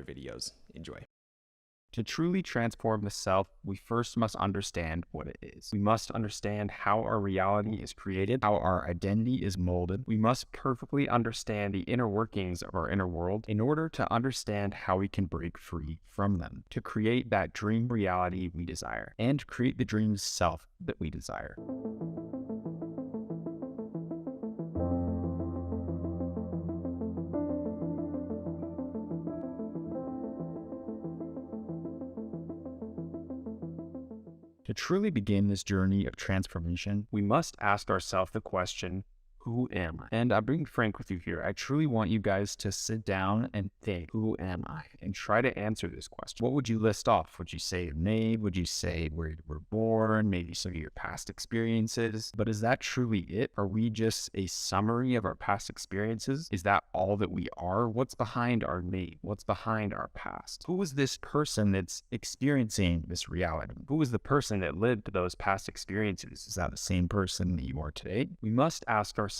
other videos. Enjoy. To truly transform the self, we first must understand what it is. We must understand how our reality is created, how our identity is molded. We must perfectly understand the inner workings of our inner world in order to understand how we can break free from them, to create that dream reality we desire, and create the dream self that we desire. To truly begin this journey of transformation, we must ask ourselves the question, who am I? And I'm being frank with you here. I truly want you guys to sit down and think, who am I? And try to answer this question. What would you list off? Would you say your name? Would you say where you were born? Maybe some of your past experiences? But is that truly it? Are we just a summary of our past experiences? Is that all that we are? What's behind our name? What's behind our past? Who is this person that's experiencing this reality? Who is the person that lived those past experiences? Is that the same person that you are today? We must ask ourselves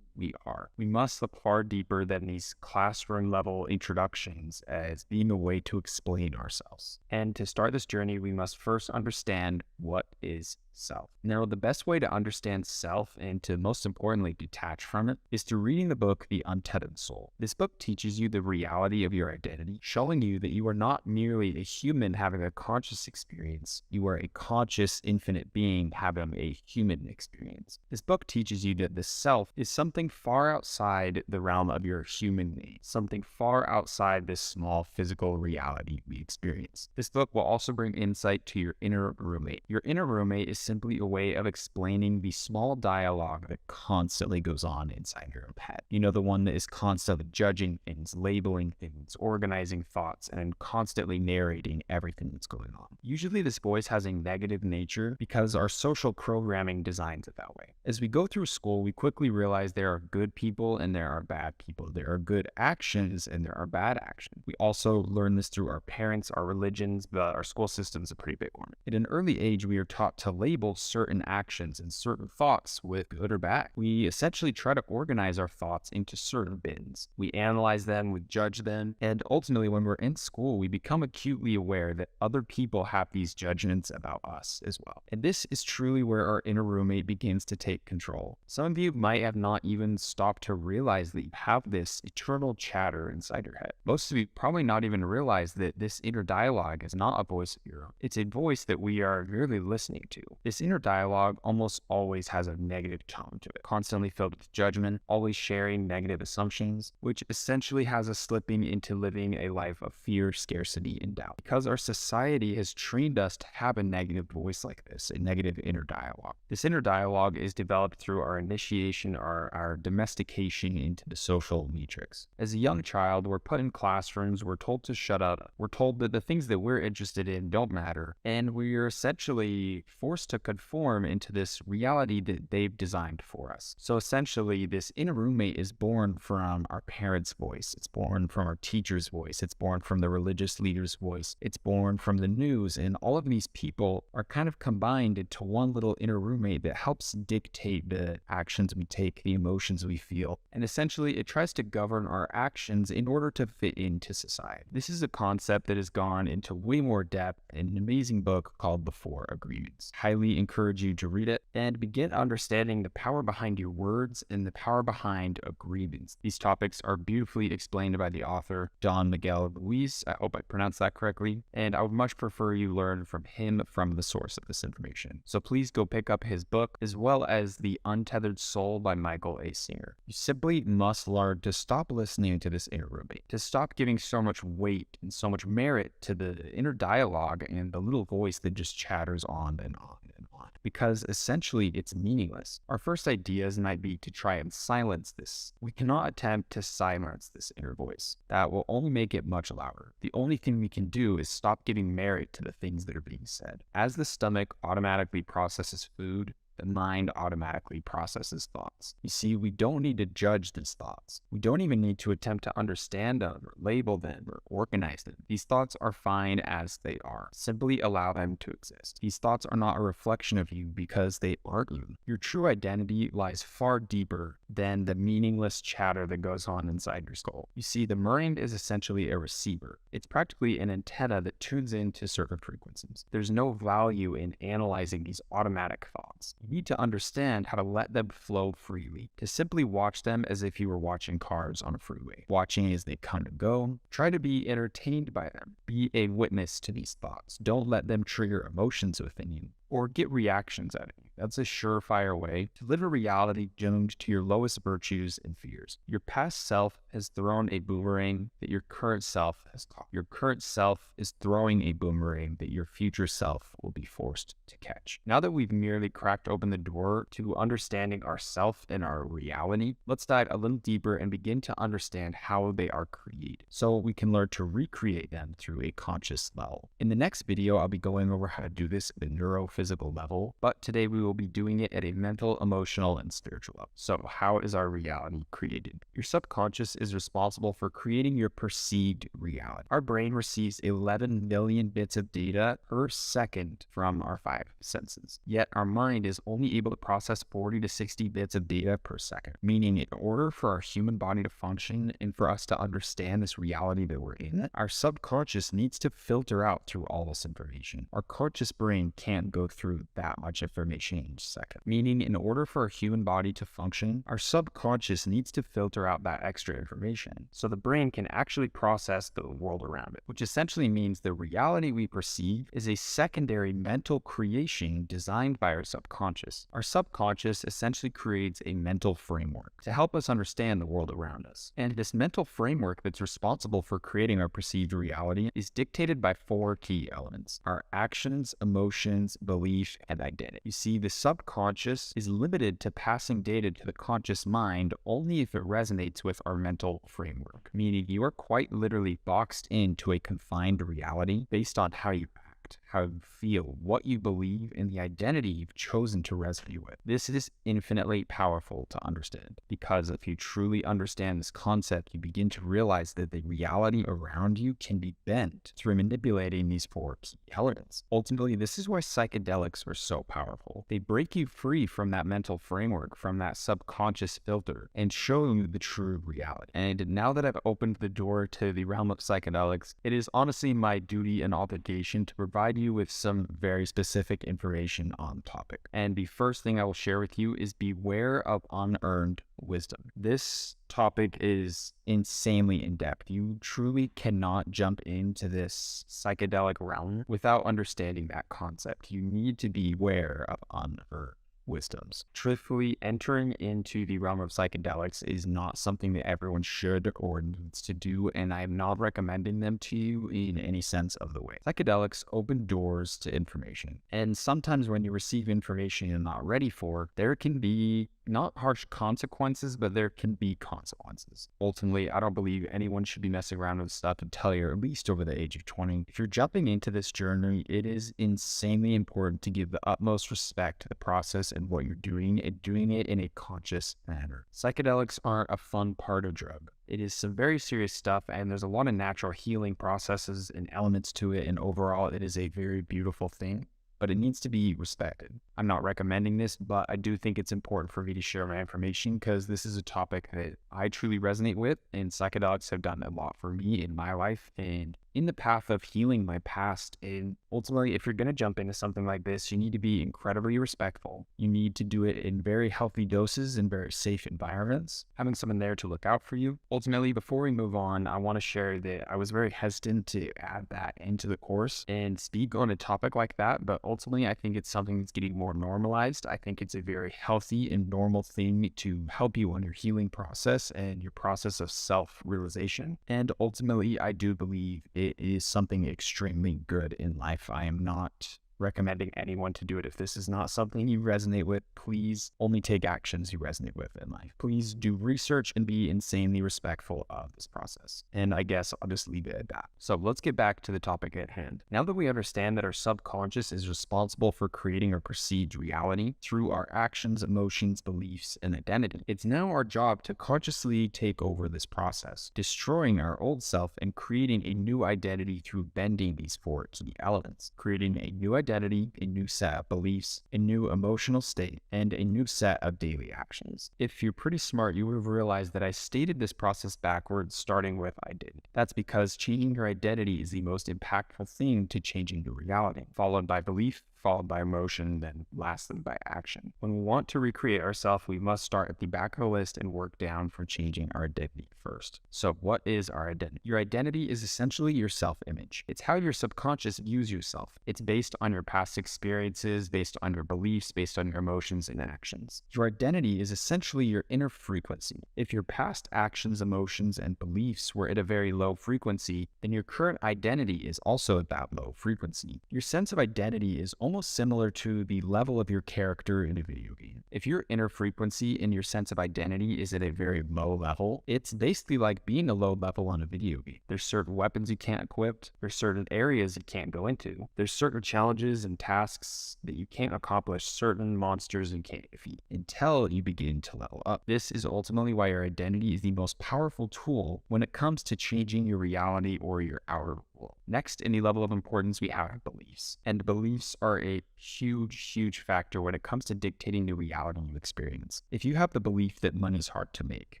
we are. We must look far deeper than these classroom level introductions as being a way to explain ourselves. And to start this journey, we must first understand what is self. Now, the best way to understand self and to most importantly detach from it is through reading the book, The Untethered Soul. This book teaches you the reality of your identity, showing you that you are not merely a human having a conscious experience, you are a conscious infinite being having a human experience. This book teaches you that the self is something far outside the realm of your human needs, something far outside this small physical reality we experience. This book will also bring insight to your inner roommate. Your inner roommate is simply a way of explaining the small dialogue that constantly goes on inside your own head. You know, the one that is constantly judging things, labeling things, organizing thoughts, and constantly narrating everything that's going on. Usually this voice has a negative nature because our social programming designs it that way. As we go through school, we quickly realize there are good people and there are bad people. There are good actions and there are bad actions. We also learn this through our parents, our religions, but our school system is a pretty big one. At an early age, we are taught to label certain actions and certain thoughts with good or bad. We essentially try to organize our thoughts into certain bins. We analyze them, we judge them, and ultimately when we're in school, we become acutely aware that other people have these judgments about us as well. And this is truly where our inner roommate begins to take control. Some of you might have not even stopped to realize that you have this eternal chatter inside your head. Most of you probably not even realize that this inner dialogue is not a voice of your own. It's a voice that we are merely listening to. This inner dialogue almost always has a negative tone to it, constantly filled with judgment, always sharing negative assumptions, which essentially has us slipping into living a life of fear, scarcity, and doubt. Because our society has trained us to have a negative voice like this, a negative inner dialogue. This inner dialogue is developed through our initiation, our domestication into the social matrix. As a young child, we're put in classrooms, we're told to shut up, we're told that the things that we're interested in don't matter, and we're essentially forced to conform into this reality that they've designed for us. So essentially, this inner roommate is born from our parents' voice. It's born from our teacher's voice. It's born from the religious leader's voice. It's born from the news. And all of these people are kind of combined into one little inner roommate that helps dictate the actions we take, the emotions we feel. And essentially, it tries to govern our actions in order to fit into society. This is a concept that has gone into way more depth in an amazing book called The Four Agreements. Highly encourage you to read it and begin understanding the power behind your words and the power behind agreements. These topics are beautifully explained by the author, Don Miguel Ruiz. I hope I pronounced that correctly. And I would much prefer you learn from him from the source of this information. So please go pick up his book as well as The Untethered Soul by Michael A. Singer. You simply must learn to stop listening to this inner roommate, to stop giving so much weight and so much merit to the inner dialogue and the little voice that just chatters on and on and on, because essentially it's meaningless. Our first ideas might be to try and silence this. We cannot attempt to silence this inner voice. That will only make it much louder. The only thing we can do is stop giving merit to the things that are being said. As the stomach automatically processes food, the mind automatically processes thoughts. You see, we don't need to judge these thoughts. We don't even need to attempt to understand them or label them or organize them. These thoughts are fine as they are. Simply allow them to exist. These thoughts are not a reflection of you because they aren't you. Your true identity lies far deeper than the meaningless chatter that goes on inside your skull. You see, the mind is essentially a receiver. It's practically an antenna that tunes into certain frequencies. There's no value in analyzing these automatic thoughts. You need to understand how to let them flow freely, to simply watch them as if you were watching cars on a freeway, watching as they come and go. Try to be entertained by them. Be a witness to these thoughts. Don't let them trigger emotions within you or get reactions out of you. That's a surefire way to live a reality doomed to your lowest virtues and fears. Your past self has thrown a boomerang that your current self has caught. Your current self is throwing a boomerang that your future self will be forced to catch. Now that we've merely cracked open the door to understanding ourself and our reality, let's dive a little deeper and begin to understand how they are created, so we can learn to recreate them through a conscious level. In the next video, I'll be going over how to do this at a neurophysical level, but today we will be doing it at a mental, emotional, and spiritual level. So how is our reality created? Your subconscious is responsible for creating your perceived reality. Our brain receives 11 million bits of data per second from our 5 senses. Yet our mind is only able to process 40 to 60 bits of data per second, meaning in order for our human body to function and for us to understand this reality that we're in, our subconscious needs to filter out through all this information. Our conscious brain can't go through that much information in a second, meaning in order for our human body to function, our subconscious needs to filter out that extra information so the brain can actually process the world around it, which essentially means the reality we perceive is a secondary mental creation designed by our subconscious. Our subconscious essentially creates a mental framework to help us understand the world around us. And this mental framework that's responsible for creating our perceived reality is dictated by 4 key elements: our actions, emotions, belief, and identity. You see, the subconscious is limited to passing data to the conscious mind only if it resonates with our mental framework, meaning you are quite literally boxed into a confined reality based on how you act, how you feel, what you believe, and the identity you've chosen to resonate with. This is infinitely powerful to understand, because if you truly understand this concept, you begin to realize that the reality around you can be bent through manipulating these 4 key elements. Ultimately, this is why psychedelics are so powerful. They break you free from that mental framework, from that subconscious filter, and show you the true reality. And now that I've opened the door to the realm of psychedelics, it is honestly my duty and obligation to provide you with some very specific information on the topic. And the first thing I will share with you is beware of unearned wisdom. This topic is insanely in depth. You truly cannot jump into this psychedelic realm without understanding that concept. You need to beware of unearned wisdoms. Truthfully, entering into the realm of psychedelics is not something that everyone should or needs to do, and I'm not recommending them to you in any sense of the way. Psychedelics open doors to information, and sometimes when you receive information you're not ready for, there can be not harsh consequences, but there can be consequences. Ultimately, I don't believe anyone should be messing around with stuff until you're at least over the age of 20. If you're jumping into this journey, it is insanely important to give the utmost respect to the process and what you're doing, and doing it in a conscious manner. Psychedelics aren't a fun part of drug. It is some very serious stuff, and there's a lot of natural healing processes and elements to it, and overall, it is a very beautiful thing, but it needs to be respected. I'm not recommending this, but I do think it's important for me to share my information because this is a topic that I truly resonate with, and psychedelics have done a lot for me in my life and in the path of healing my past. And ultimately, if you're going to jump into something like this, you need to be incredibly respectful. You need to do it in very healthy doses and very safe environments, having someone there to look out for you. Ultimately, before we move on, I want to share that I was very hesitant to add that into the course and speak on a topic like that, but ultimately, I think it's something that's getting more normalized. I think it's a very healthy and normal thing to help you on your healing process and your process of self-realization. And ultimately, I do believe it is something extremely good in life. I am not recommending anyone to do it. If this is not something you resonate with, please only take actions you resonate with in life. Please do research and be insanely respectful of this process. And I guess I'll just leave it at that. So let's get back to the topic at hand. Now that we understand that our subconscious is responsible for creating our perceived reality through our actions, emotions, beliefs, and identity, it's now our job to consciously take over this process, destroying our old self and creating a new identity through bending these four key elements, creating a new identity, a new set of beliefs, a new emotional state, and a new set of daily actions. If you're pretty smart, you would have realized that I stated this process backwards, starting with identity. That's because changing your identity is the most impactful thing to changing your reality, followed by belief, followed by emotion, then lastly by action. When we want to recreate ourselves, we must start at the back of the list and work down for changing our identity first. So what is our identity? Your identity is essentially your self-image. It's how your subconscious views yourself. It's based on your past experiences, based on your beliefs, based on your emotions and actions. Your identity is essentially your inner frequency. If your past actions, emotions, and beliefs were at a very low frequency, then your current identity is also at that low frequency. Your sense of identity is almost similar to the level of your character in a video game. If your inner frequency and your sense of identity is at a very low level, it's basically like being a low level on a video game. There's certain weapons you can't equip, there's certain areas you can't go into, there's certain challenges and tasks that you can't accomplish, certain monsters you can't defeat until you begin to level up. This is ultimately why your identity is the most powerful tool when it comes to changing your reality or your outer world. Next, in the level of importance, we have beliefs. And beliefs are a huge factor when it comes to dictating the reality you experience. If you have the belief that money is hard to make,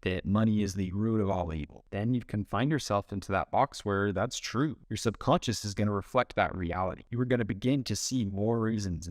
that money is the root of all evil, then you can find yourself into that box where that's true. Your subconscious is going to reflect that reality. You are going to begin to see more reasons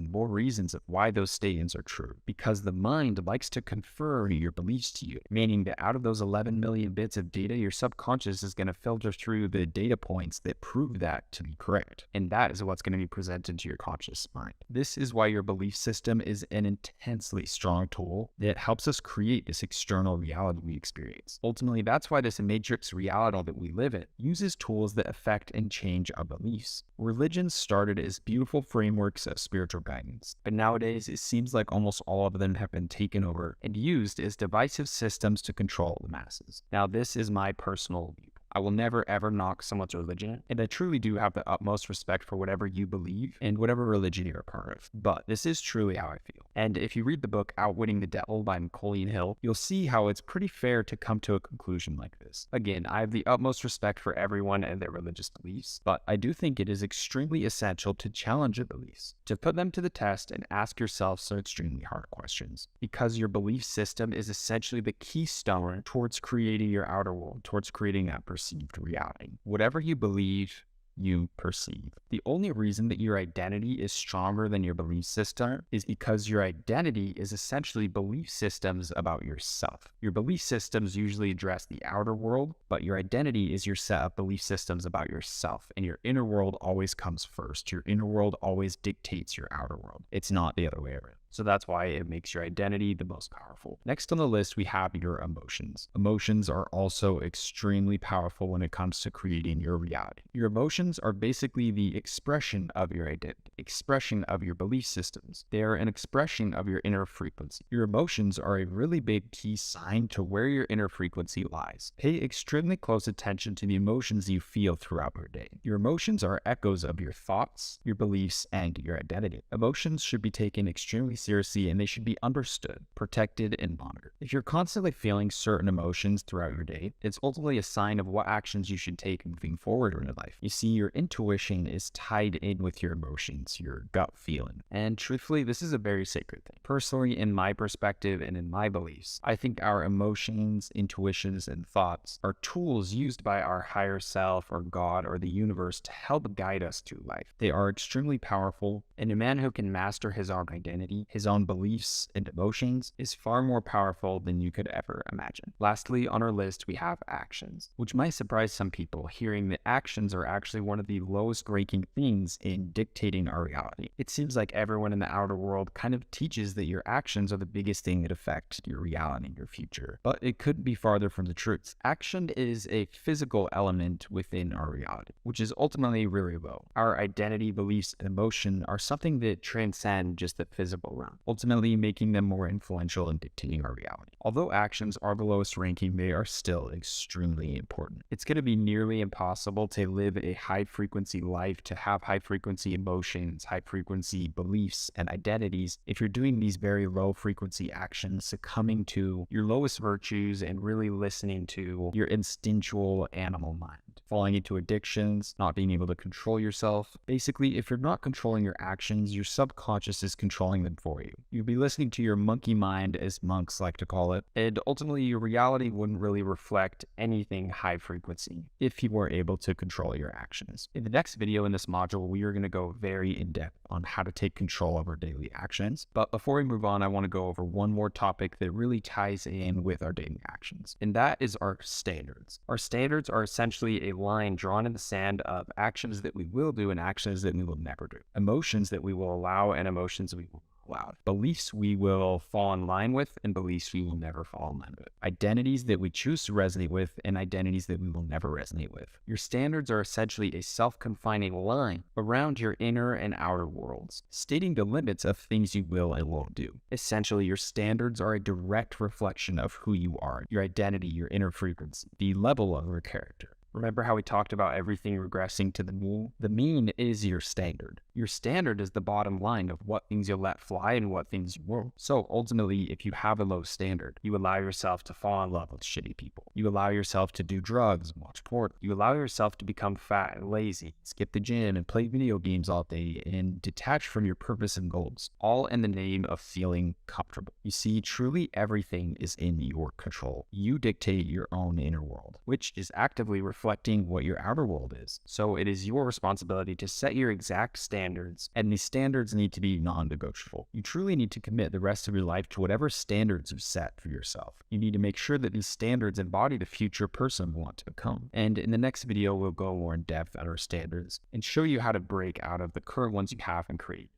of why those statements are true, because the mind likes to confirm your beliefs to you, meaning that out of those 11 million bits of data, your subconscious is going to filter through the data points that prove that to be correct. And that is what's going to be presented to your conscious mind. This is why your belief system is an intensely strong tool that helps us create this external reality we experience. Ultimately, that's why this matrix reality that we live in uses tools that affect and change our beliefs. Religion started as beautiful frameworks of spiritual guidance, but nowadays it seems like almost all of them have been taken over and used as divisive systems to control the masses. Now, this is my personal view. I will never ever knock someone's religion, and I truly do have the utmost respect for whatever you believe and whatever religion you're a part of. But this is truly how I feel. And if you read the book Outwitting the Devil by Napoleon Hill, you'll see how it's pretty fair to come to a conclusion like this. Again, I have the utmost respect for everyone and their religious beliefs, but I do think it is extremely essential to challenge your beliefs, to put them to the test and ask yourself some extremely hard questions, because your belief system is essentially the keystone towards creating your outer world, towards creating that perceived reality. Whatever you believe, you perceive. The only reason that your identity is stronger than your belief system is because your identity is essentially belief systems about yourself. Your belief systems usually address the outer world, but your identity is your set of belief systems about yourself, and your inner world always comes first. Your inner world always dictates your outer world. It's not the other way around. So that's why it makes your identity the most powerful. Next on the list, we have your emotions. Emotions are also extremely powerful when it comes to creating your reality. Your emotions are basically the expression of your identity, expression of your belief systems. They are an expression of your inner frequency. Your emotions are a really big key sign to where your inner frequency lies. Pay extremely close attention to the emotions you feel throughout your day. Your emotions are echoes of your thoughts, your beliefs, and your identity. Emotions should be taken extremely seriously, and they should be understood, protected, and monitored. If you're constantly feeling certain emotions throughout your day, it's ultimately a sign of what actions you should take moving forward in your life. You see, your intuition is tied in with your emotions, your gut feeling. And truthfully, this is a very sacred thing. Personally, in my perspective and in my beliefs, I think our emotions, intuitions, and thoughts are tools used by our higher self or God or the universe to help guide us through life. They are extremely powerful, and a man who can master his own identity, his own beliefs and emotions, is far more powerful than you could ever imagine. Lastly, on our list, we have actions, which might surprise some people, hearing that actions are actually one of the lowest ranking things in dictating our reality. It seems like everyone in the outer world kind of teaches that your actions are the biggest thing that affect your reality, your future. But it couldn't be farther from the truth. Action is a physical element within our reality, which is ultimately really low. Our identity, beliefs, and emotion are something that transcend just the physical realm, ultimately making them more influential in dictating our reality. Although actions are the lowest ranking, they are still extremely important. It's going to be nearly impossible to live a high-frequency life, to have high-frequency emotions, high-frequency beliefs, and identities if you're doing these very low-frequency actions, succumbing to your lowest virtues and really listening to your instinctual animal mind, falling into addictions, not being able to control yourself. Basically, if you're not controlling your actions, your subconscious is controlling them for you. You'll be listening to your monkey mind, as monks like to call it, and ultimately your reality wouldn't really reflect anything high frequency if you were able to control your actions. In the next video in this module, we are going to go very in depth on how to take control of our daily actions. But before we move on, I want to go over one more topic that really ties in with our daily actions, and that is our standards. Our standards are essentially a line drawn in the sand of actions that we will do and actions that we will never do, emotions that we will allow and emotions we will allow, beliefs we will fall in line with and beliefs we will never fall in line with, identities that we choose to resonate with and identities that we will never resonate with. Your standards are essentially a self-confining line around your inner and outer worlds, stating the limits of things you will and won't do. Essentially, your standards are a direct reflection of who you are, your identity, your inner frequency, the level of your character. Remember how we talked about everything regressing to the mean? The mean is your standard. Your standard is the bottom line of what things you'll let fly and what things you won't. So ultimately, if you have a low standard, you allow yourself to fall in love with shitty people. You allow yourself to do drugs and watch porn. You allow yourself to become fat and lazy, skip the gym and play video games all day and detach from your purpose and goals, all in the name of feeling comfortable. You see, truly everything is in your control. You dictate your own inner world, which is actively reflecting what your outer world is. So it is your responsibility to set your exact standards, and these standards need to be non-negotiable. You truly need to commit the rest of your life to whatever standards you've set for yourself. You need to make sure that these standards embody the future person you want to become. And in the next video, we'll go more in depth on our standards and show you how to break out of the current ones you have and create.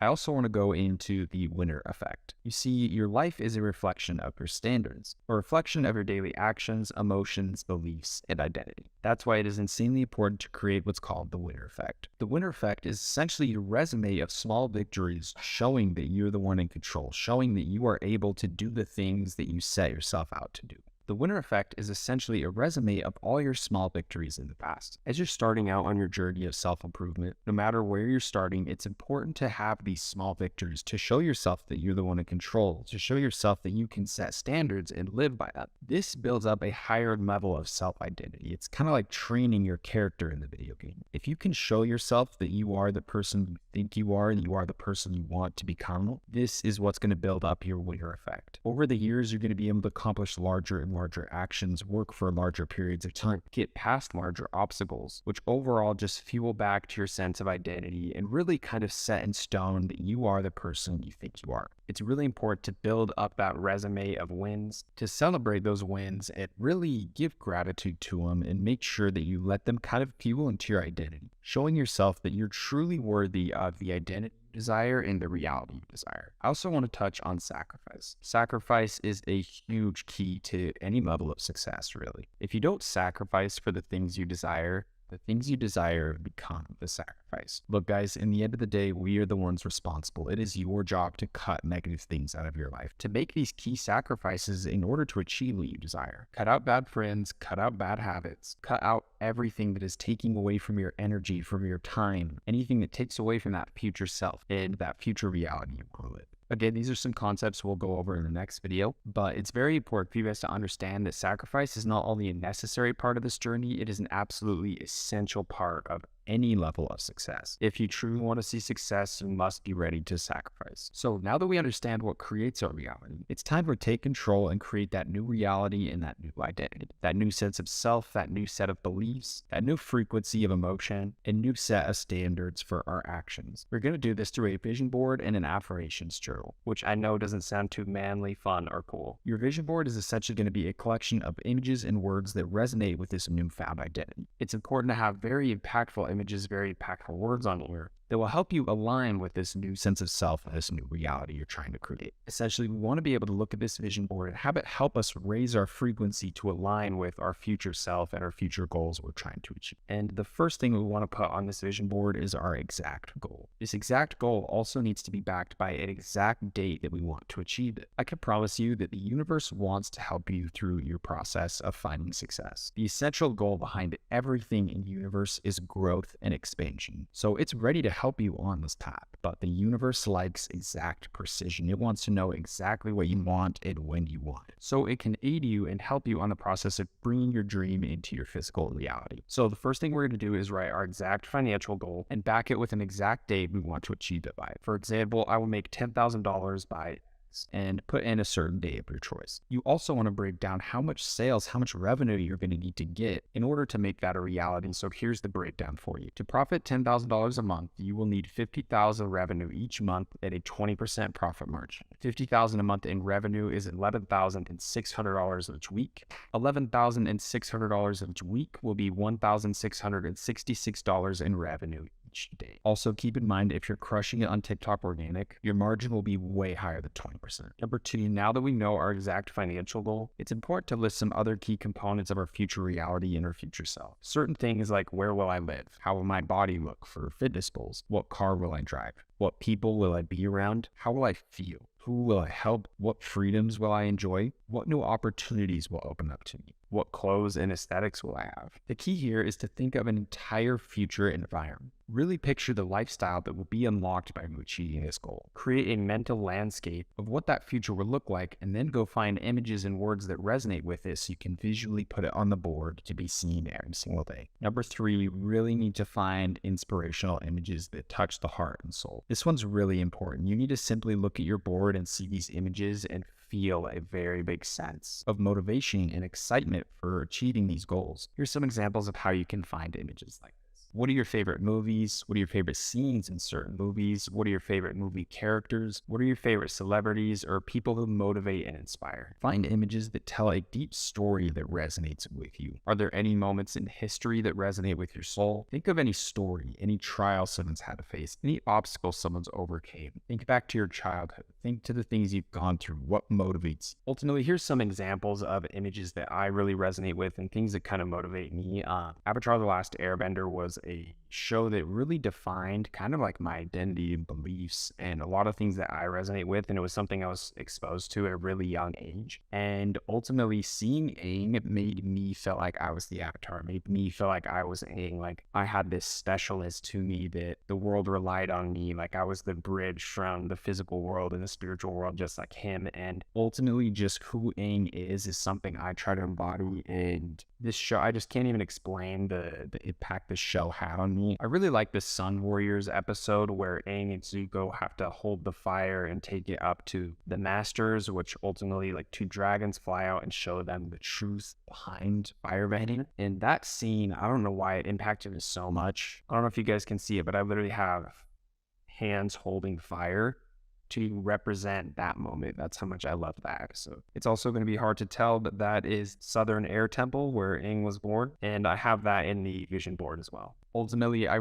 I also want to go into the winner effect. You see, your life is a reflection of your standards, a reflection of your daily actions, emotions, beliefs, and identity. That's why it is insanely important to create what's called the winner effect. The winner effect is essentially your resume of small victories showing that you're the one in control, showing that you are able to do the things that you set yourself out to do. The winner effect is essentially a resume of all your small victories in the past. As you're starting out on your journey of self-improvement, no matter where you're starting, it's important to have these small victories to show yourself that you're the one in control, to show yourself that you can set standards and live by them. This builds up a higher level of self-identity. It's kind of like training your character in the video game. If you can show yourself that you are the person you think you are and you are the person you want to become, this is what's going to build up your winner effect. Over the years, you're going to be able to accomplish larger and larger actions, work for larger periods of time, get past larger obstacles, which overall just fuel back to your sense of identity and really kind of set in stone that you are the person you think you are. It's really important to build up that resume of wins, to celebrate those wins and really give gratitude to them and make sure that you let them kind of fuel into your identity, showing yourself that you're truly worthy of the identity you desire and the reality you desire. I also want to touch on sacrifice. Sacrifice is a huge key to any level of success, really. If you don't sacrifice for the things you desire, the things you desire become the sacrifice. Look, guys, in the end of the day, we are the ones responsible. It is your job to cut negative things out of your life, to make these key sacrifices in order to achieve what you desire. Cut out bad friends, cut out bad habits, cut out everything that is taking away from your energy, from your time, anything that takes away from that future self and that future reality you want to live. Again, these are some concepts we'll go over in the next video, but it's very important for you guys to understand that sacrifice is not only a necessary part of this journey, it is an absolutely essential part of any level of success. If you truly want to see success, you must be ready to sacrifice. So now that we understand what creates our reality, it's time to take control and create that new reality and that new identity, that new sense of self, that new set of beliefs, that new frequency of emotion, and new set of standards for our actions. We're going to do this through a vision board and an affirmations journal, which I know doesn't sound too manly, fun, or cool. Your vision board is essentially going to be a collection of images and words that resonate with this newfound identity. It's important to have very impactful images, very impactful words on here that will help you align with this new sense of self and this new reality you're trying to create. Essentially, we want to be able to look at this vision board and have it help us raise our frequency to align with our future self and our future goals we're trying to achieve. And the first thing we want to put on this vision board is our exact goal. This exact goal also needs to be backed by an exact date that we want to achieve it. I can promise you that the universe wants to help you through your process of finding success. The essential goal behind everything in the universe is growth and expansion. So it's ready to help you on this path, but the universe likes exact precision. It wants to know exactly what you want and when you want it. So it can aid you and help you on the process of bringing your dream into your physical reality. So the first thing we're going to do is write our exact financial goal and back it with an exact date we want to achieve it by. For example, I will make $10,000 by and put in a certain day of your choice. You also want to break down how much sales, how much revenue you're going to need to get in order to make that a reality. So here's the breakdown for you. To profit $10,000 a month, you will need $50,000 revenue each month at a 20% profit margin. $50,000 a month in revenue is $11,600 each week. $11,600 each week will be $1,666 in revenue each day. Also, keep in mind, if you're crushing it on TikTok organic, your margin will be way higher than 20%. Number two, now that we know our exact financial goal, it's important to list some other key components of our future reality and our future self. Certain things like, where will I live? How will my body look for fitness goals? What car will I drive? What people will I be around? How will I feel? Who will I help? What freedoms will I enjoy? What new opportunities will open up to me? What clothes and aesthetics will I have? The key here is to think of an entire future environment. Really picture the lifestyle that will be unlocked by achieving this goal. Create a mental landscape of what that future will look like, and then go find images and words that resonate with it so you can visually put it on the board to be seen every single day. Number three, we really need to find inspirational images that touch the heart and soul. This one's really important. You need to simply look at your board and see these images and feel a very big sense of motivation and excitement for achieving these goals. Here's some examples of how you can find images like this. What are your favorite movies? What are your favorite scenes in certain movies? What are your favorite movie characters? What are your favorite celebrities or people who motivate and inspire? Find images that tell a deep story that resonates with you. Are there any moments in history that resonate with your soul? Think of any story, any trial someone's had to face, any obstacle someone's overcame. Think back to your childhood. Think to the things you've gone through. What motivates you? Ultimately, here's some examples of images that I really resonate with and things that kind of motivate me. Avatar: The Last Airbender was a show that really defined kind of like my identity and beliefs and a lot of things that I resonate with, and it was something I was exposed to at a really young age. And ultimately, seeing Aang made me feel like I was the Avatar, made me feel like I was Aang, like I had this specialness to me, that the world relied on me, like I was the bridge from the physical world and the spiritual world just like him. And ultimately, just who Aang is something I try to embody. And this show, I just can't even explain the impact this show had on me. I really like the Sun Warriors episode where Aang and Zuko have to hold the fire and take it up to the masters, which ultimately like two dragons fly out and show them the truth behind firebending. And that scene, I don't know why it impacted me so much. I don't know if you guys can see it, but I literally have hands holding fire to represent that moment. That's how much I love that episode. It's also going to be hard to tell, but that is Southern Air Temple where Aang was born, and I have that in the vision board as well. Ultimately, I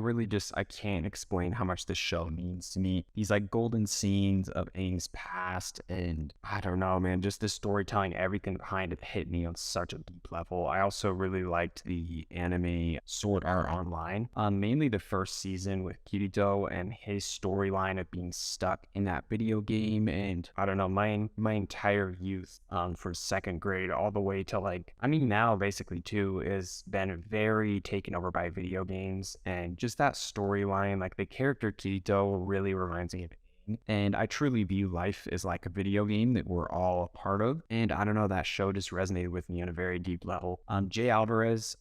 can't explain how much this show means to me. These like golden scenes of Aang's past, and I don't know, man, just the storytelling, everything behind it hit me on such a deep level. I also really liked the anime Sword Art Online, mainly the first season with Kirito and his storyline of being stuck in that video game. And I don't know, my entire youth from second grade all the way to now basically too has been very taken over by video games. And just that storyline, like the character Kirito really reminds me of Aang. being. And I truly view life as like a video game that we're all a part of. And I don't know, that show just resonated with me on a very deep level. Jay Alvarez,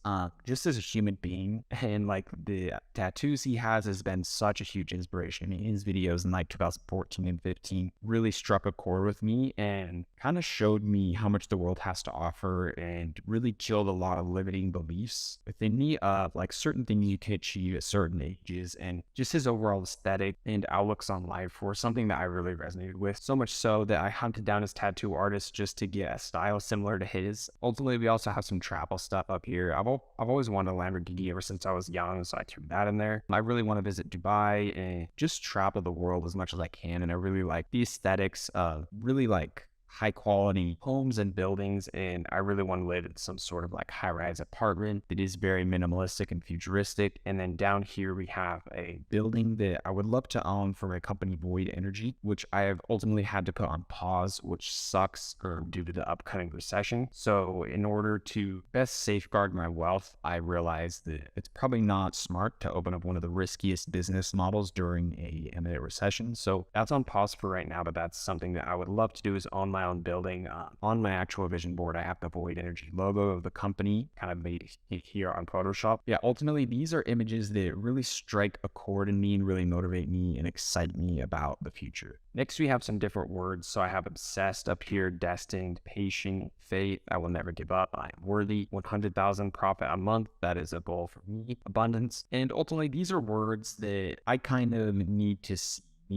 just as a human being, and like the tattoos he has been such a huge inspiration. His videos in like 2014 and 15 really struck a chord with me and kind of showed me how much the world has to offer and really killed a lot of limiting beliefs within me of like certain things you can achieve at certain ages, and just his overall aesthetic and outlooks on life were something that I really resonated with, so much so that I hunted down his tattoo artist just to get a style similar to his. Ultimately, we also have some travel stuff up here. I've always wanted a Lamborghini ever since I was young, so I threw that in there. I really want to visit Dubai and just travel the world as much as I can, and I really like the aesthetics of really like high quality homes and buildings, and I really want to live in some sort of like high-rise apartment that is very minimalistic and futuristic. And then down here we have a building that I would love to own for my company Void Energy, which I have ultimately had to put on pause, which sucks due to the upcoming recession. So in order to best safeguard my wealth, I realized that it's probably not smart to open up one of the riskiest business models during a imminent recession. So that's on pause for right now, but that's something that I would love to do, is own my own building. On my actual vision board, I have the Void Energy logo of the company kind of made here on Photoshop. Yeah, ultimately, these are images that really strike a chord in me and really motivate me and excite me about the future. Next, we have some different words. So I have obsessed up here, destined, patient, faith, I will never give up, I am worthy, 100,000 profit a month, that is a goal for me, abundance. And ultimately, these are words that I kind of need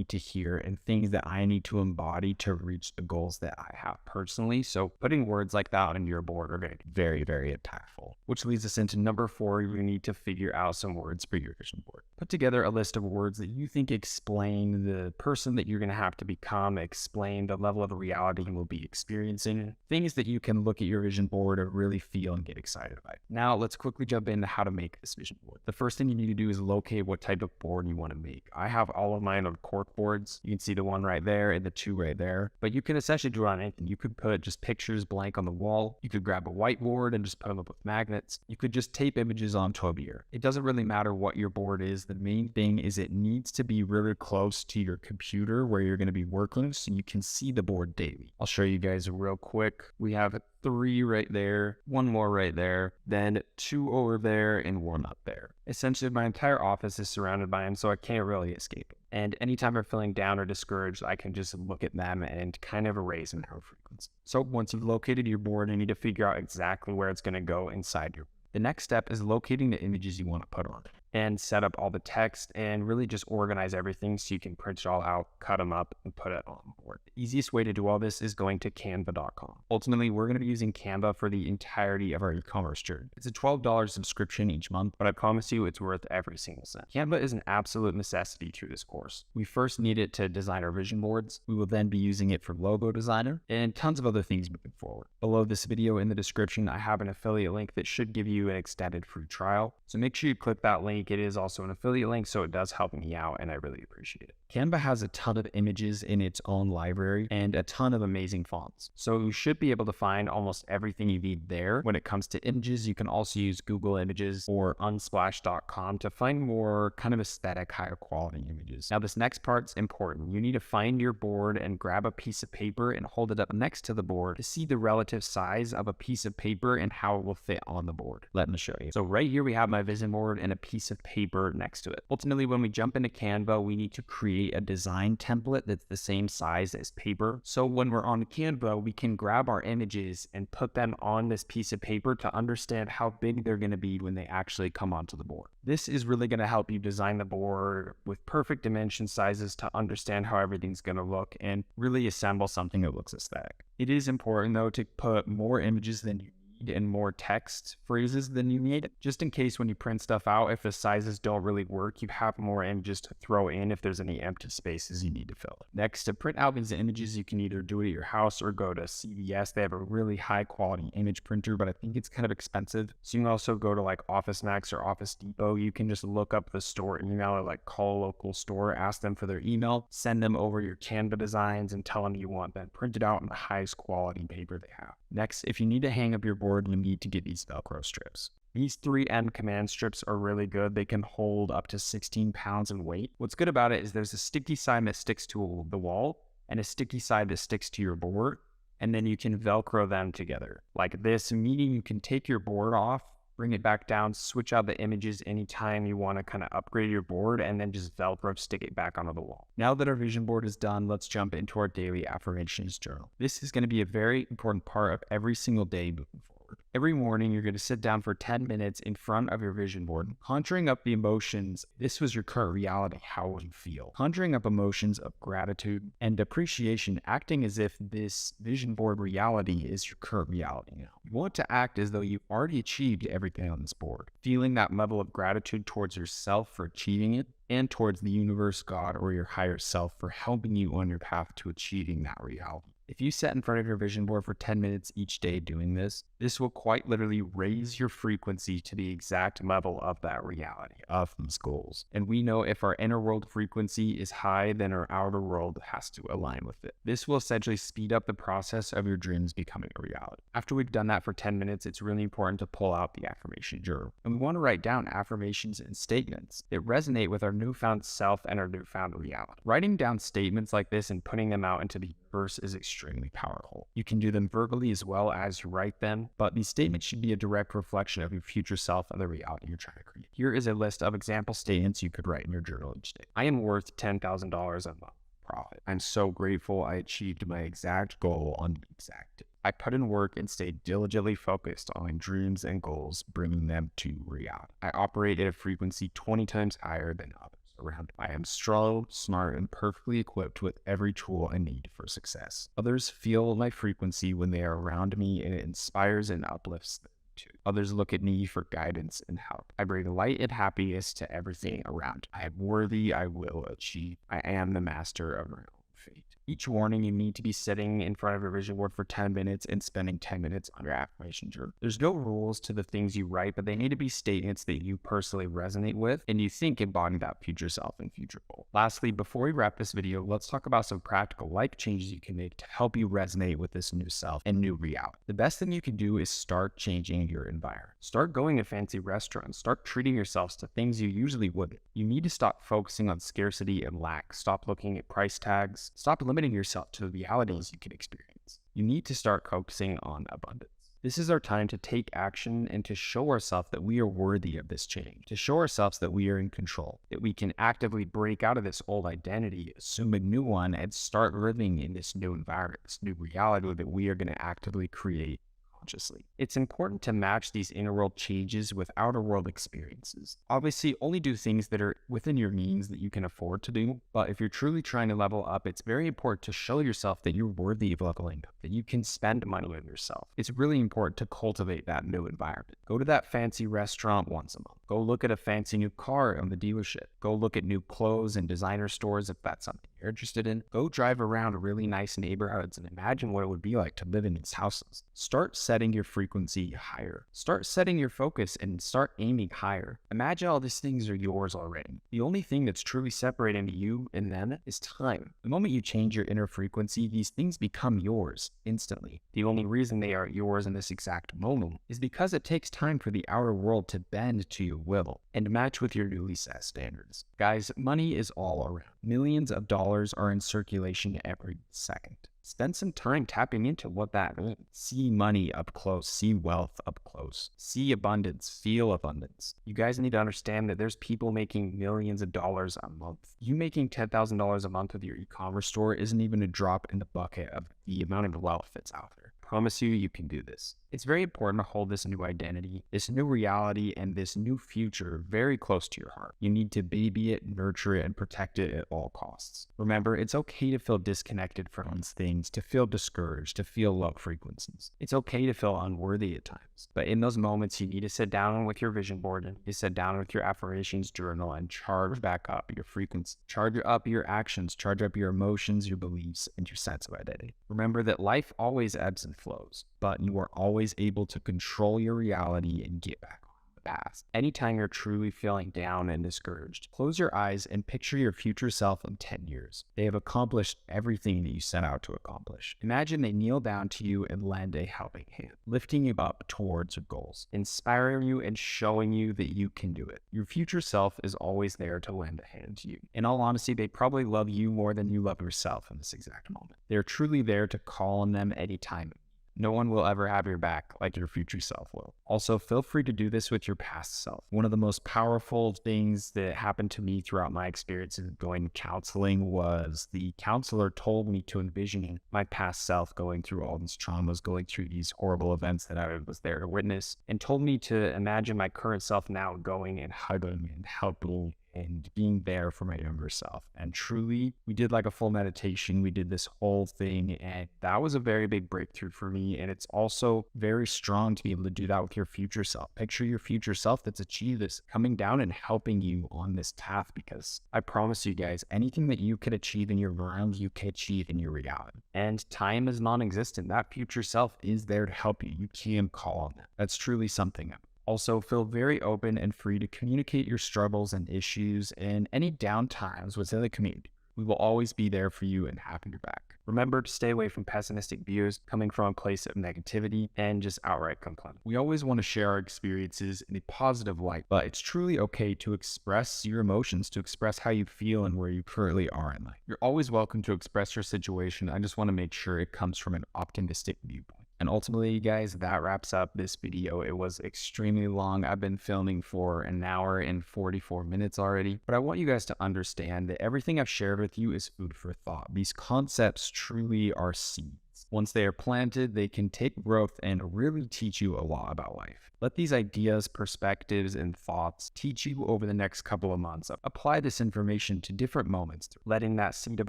to hear and things that I need to embody to reach the goals that I have personally. So putting words like that on your board are very, very, very impactful. Which leads us into number 4, you need to figure out some words for your vision board. Put together a list of words that you think explain the person that you're going to have to become, explain the level of reality you will be experiencing, things that you can look at your vision board and really feel and get excited about. Now let's quickly jump into how to make this vision board. The first thing you need to do is locate what type of board you want to make. I have all of mine on cork boards. You can see the one right there and the 2 right there, but you can essentially draw on anything. You could put just pictures blank on the wall. You could grab a whiteboard and just put them up with magnets. You could just tape images onto a mirror. It doesn't really matter what your board is. The main thing is it needs to be really close to your computer where you're going to be working so you can see the board daily. I'll show you guys real quick. We have 3 right there, 1 more right there, then 2 over there, and 1 up there. Essentially, my entire office is surrounded by them, so I can't really escape them. And anytime I'm feeling down or discouraged, I can just look at them and kind of erase them out of frequency. So once you've located your board, you need to figure out exactly where it's going to go inside your board. The next step is locating the images you want to put on it and set up all the text and really just organize everything so you can print it all out, cut them up, and put it on board. The easiest way to do all this is going to canva.com. Ultimately, we're going to be using Canva for the entirety of our e-commerce journey. It's a $12 subscription each month, but I promise you it's worth every single cent. Canva is an absolute necessity through this course. We first need it to design our vision boards. We will then be using it for logo designer and tons of other things moving forward. Below this video in the description, I have an affiliate link that should give you an extended free trial. So make sure you click that link. It is also an affiliate link, so it does help me out, and I really appreciate it. Canva has a ton of images in its own library and a ton of amazing fonts. So you should be able to find almost everything you need there. When it comes to images, you can also use Google Images or unsplash.com to find more kind of aesthetic, higher quality images. Now, this next part's important. You need to find your board and grab a piece of paper and hold it up next to the board to see the relative size of a piece of paper and how it will fit on the board. Let me show you. So right here, we have my vision board and a piece of paper next to it. Ultimately, when we jump into Canva, we need to create a design template that's the same size as paper. So when we're on Canva, we can grab our images and put them on this piece of paper to understand how big they're going to be when they actually come onto the board. This is really going to help you design the board with perfect dimension sizes to understand how everything's going to look and really assemble something that looks aesthetic. It is important though to put more images than you need and more text phrases than you need, just in case when you print stuff out, if the sizes don't really work, you have more images to throw in if there's any empty spaces you need to fill. Next, to print out these images, you can either do it at your house or go to CVS. They have a really high quality image printer, but I think it's kind of expensive. So you can also go to like Office Max or Office Depot. You can just look up the store email or like call a local store, ask them for their email, send them over your Canva designs and tell them you want them printed out in the highest quality paper they have. Next, if you need to hang up your board, you need to get these Velcro strips. These 3M command strips are really good. They can hold up to 16 pounds in weight. What's good about it is there's a sticky side that sticks to the wall and a sticky side that sticks to your board, and then you can Velcro them together like this, meaning you can take your board off, bring it back down, switch out the images anytime you want to kind of upgrade your board, and then just Velcro stick it back onto the wall. Now that our vision board is done, let's jump into our daily affirmations journal. This is going to be a very important part of every single day moving forward. Every morning, you're going to sit down for 10 minutes in front of your vision board, conjuring up the emotions. This was your current reality. How would you feel? Conjuring up emotions of gratitude and appreciation, acting as if this vision board reality is your current reality now. You want to act as though you've already achieved everything on this board, feeling that level of gratitude towards yourself for achieving it, and towards the universe, God, or your higher self for helping you on your path to achieving that reality. If you sit in front of your vision board for 10 minutes each day doing this will quite literally raise your frequency to the exact level of that reality, of these goals. And we know if our inner world frequency is high, then our outer world has to align with it. This will essentially speed up the process of your dreams becoming a reality. After we've done that for 10 minutes, it's really important to pull out the affirmation journal. And we want to write down affirmations and statements that resonate with our newfound self and our newfound reality. Writing down statements like this and putting them out into the universe is extremely powerful. You can do them verbally as well as you write them, but these statements should be a direct reflection of your future self and the reality you're trying to create. Here is a list of example statements you could write in your journal each day. I am worth $10,000 a month profit. I'm so grateful I achieved my exact goal on the exact day. I put in work and stayed diligently focused on dreams and goals, bringing them to reality. I operate at a frequency 20 times higher than others around. I am strong, smart, and perfectly equipped with every tool I need for success. Others feel my frequency when they are around me, and it inspires and uplifts them too. Others look at me for guidance and help. I bring light and happiness to everything around. I am worthy. I will achieve. I am the master of my own fate. Each morning, you need to be sitting in front of your vision board for 10 minutes and spending 10 minutes on your affirmation journal. There's no rules to the things you write, but they need to be statements that you personally resonate with and you think embody that future self and future goal. Lastly, before we wrap this video, let's talk about some practical life changes you can make to help you resonate with this new self and new reality. The best thing you can do is start changing your environment. Start going to fancy restaurants. Start treating yourselves to things you usually wouldn't. You need to stop focusing on scarcity and lack. Stop looking at price tags. Stop limiting yourself to the realities you can experience. You need to start focusing on abundance. This is our time to take action and to show ourselves that we are worthy of this change, to show ourselves that we are in control, that we can actively break out of this old identity, assume a new one, and start living in this new environment, this new reality that we are going to actively create consciously. It's important to match these inner world changes with outer world experiences. Obviously, only do things that are within your means that you can afford to do, but if you're truly trying to level up, it's very important to show yourself that you're worthy of leveling up, that you can spend money on yourself. It's really important to cultivate that new environment. Go to that fancy restaurant once a month. Go look at a fancy new car on the dealership. Go look at new clothes and designer stores if that's something you're interested in. Go drive around really nice neighborhoods and imagine what it would be like to live in these houses. Start setting your frequency higher. Start setting your focus and start aiming higher. Imagine all these things are yours already. The only thing that's truly separating you and them is time. The moment you change your inner frequency, these things become yours instantly. The only reason they are yours in this exact moment is because it takes time for the outer world to bend to your will and match with your newly set standards. Guys, money is all around. Millions of dollars are in circulation every second. Spend some time tapping into what that means. See money up close. See wealth up close. See abundance. Feel abundance. You guys need to understand that there's people making millions of dollars a month. You making $10,000 a month with your e-commerce store isn't even a drop in the bucket of the amount of wealth that's out there. Promise you, you can do this. It's very important to hold this new identity, this new reality, and this new future very close to your heart. You need to baby it, nurture it, and protect it at all costs. Remember, it's okay to feel disconnected from these things, to feel discouraged, to feel low frequencies. It's okay to feel unworthy at times. But in those moments, you need to sit down with your vision board and you sit down with your affirmations journal and charge back up your frequency. Charge up your actions, charge up your emotions, your beliefs, and your sense of identity. Remember that life always ebbs and flows, but you are always able to control your reality and get back on. past. Anytime you're truly feeling down and discouraged, close your eyes and picture your future self in 10 years. They have accomplished everything that you set out to accomplish. Imagine they kneel down to you and lend a helping hand, lifting you up towards your goals, inspiring you and showing you that you can do it. Your future self is always there to lend a hand to you. In all honesty, they probably love you more than you love yourself in this exact moment. They're truly there to call on them anytime. No one will ever have your back like your future self will. Also, feel free to do this with your past self. One of the most powerful things that happened to me throughout my experience in going to counseling was the counselor told me to envision my past self going through all these traumas, going through these horrible events that I was there to witness, and told me to imagine my current self now going and hugging and helping and being there for my younger self. And truly, we did like a full meditation. We did this whole thing, and that was a very big breakthrough for me. And it's also very strong to be able to do that with your future self. Picture your future self that's achieved this, coming down and helping you on this path, because I promise you guys, anything that you can achieve in your realm, you can achieve in your reality. And time is non-existent. That future self is there to help you. You can call on that. That's truly something. Also, feel very open and free to communicate your struggles and issues and any downtimes within the community. We will always be there for you and having your back. Remember to stay away from pessimistic views coming from a place of negativity and just outright complaint. We always want to share our experiences in a positive light, but it's truly okay to express your emotions, to express how you feel and where you currently are in life. You're always welcome to express your situation. I just want to make sure it comes from an optimistic viewpoint. And ultimately, guys, that wraps up this video. It was extremely long. I've been filming for an hour and 44 minutes already, but I want you guys to understand that everything I've shared with you is food for thought. These concepts truly are seeds. Once they are planted, they can take growth and really teach you a lot about life. Let these ideas, perspectives, and thoughts teach you over the next couple of months. Apply this information to different moments, letting that seed of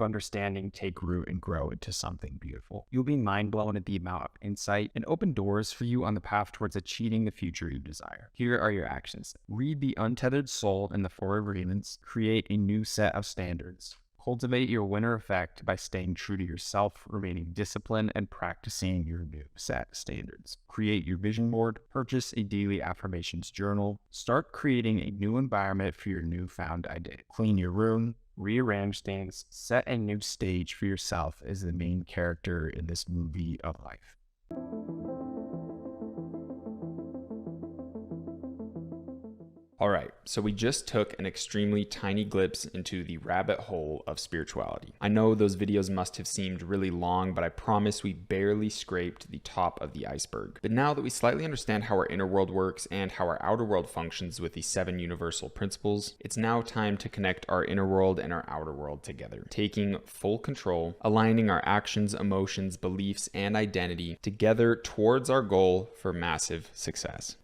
understanding take root and grow into something beautiful. You'll be mind blown at the amount of insight and open doors for you on the path towards achieving the future you desire. Here are your actions. Read The Untethered Soul and the Four Agreements. Create a new set of standards. Cultivate your winner effect by staying true to yourself, remaining disciplined, and practicing your new set standards. Create your vision board. Purchase a daily affirmations journal. Start creating a new environment for your newfound identity. Clean your room. Rearrange things. Set a new stage for yourself as the main character in this movie of life. All right, so we just took an extremely tiny glimpse into the rabbit hole of spirituality. I know those videos must have seemed really long, but I promise we barely scraped the top of the iceberg. But now that we slightly understand how our inner world works and how our outer world functions with the 7 universal principles, it's now time to connect our inner world and our outer world together, taking full control, aligning our actions, emotions, beliefs, and identity together towards our goal for massive success.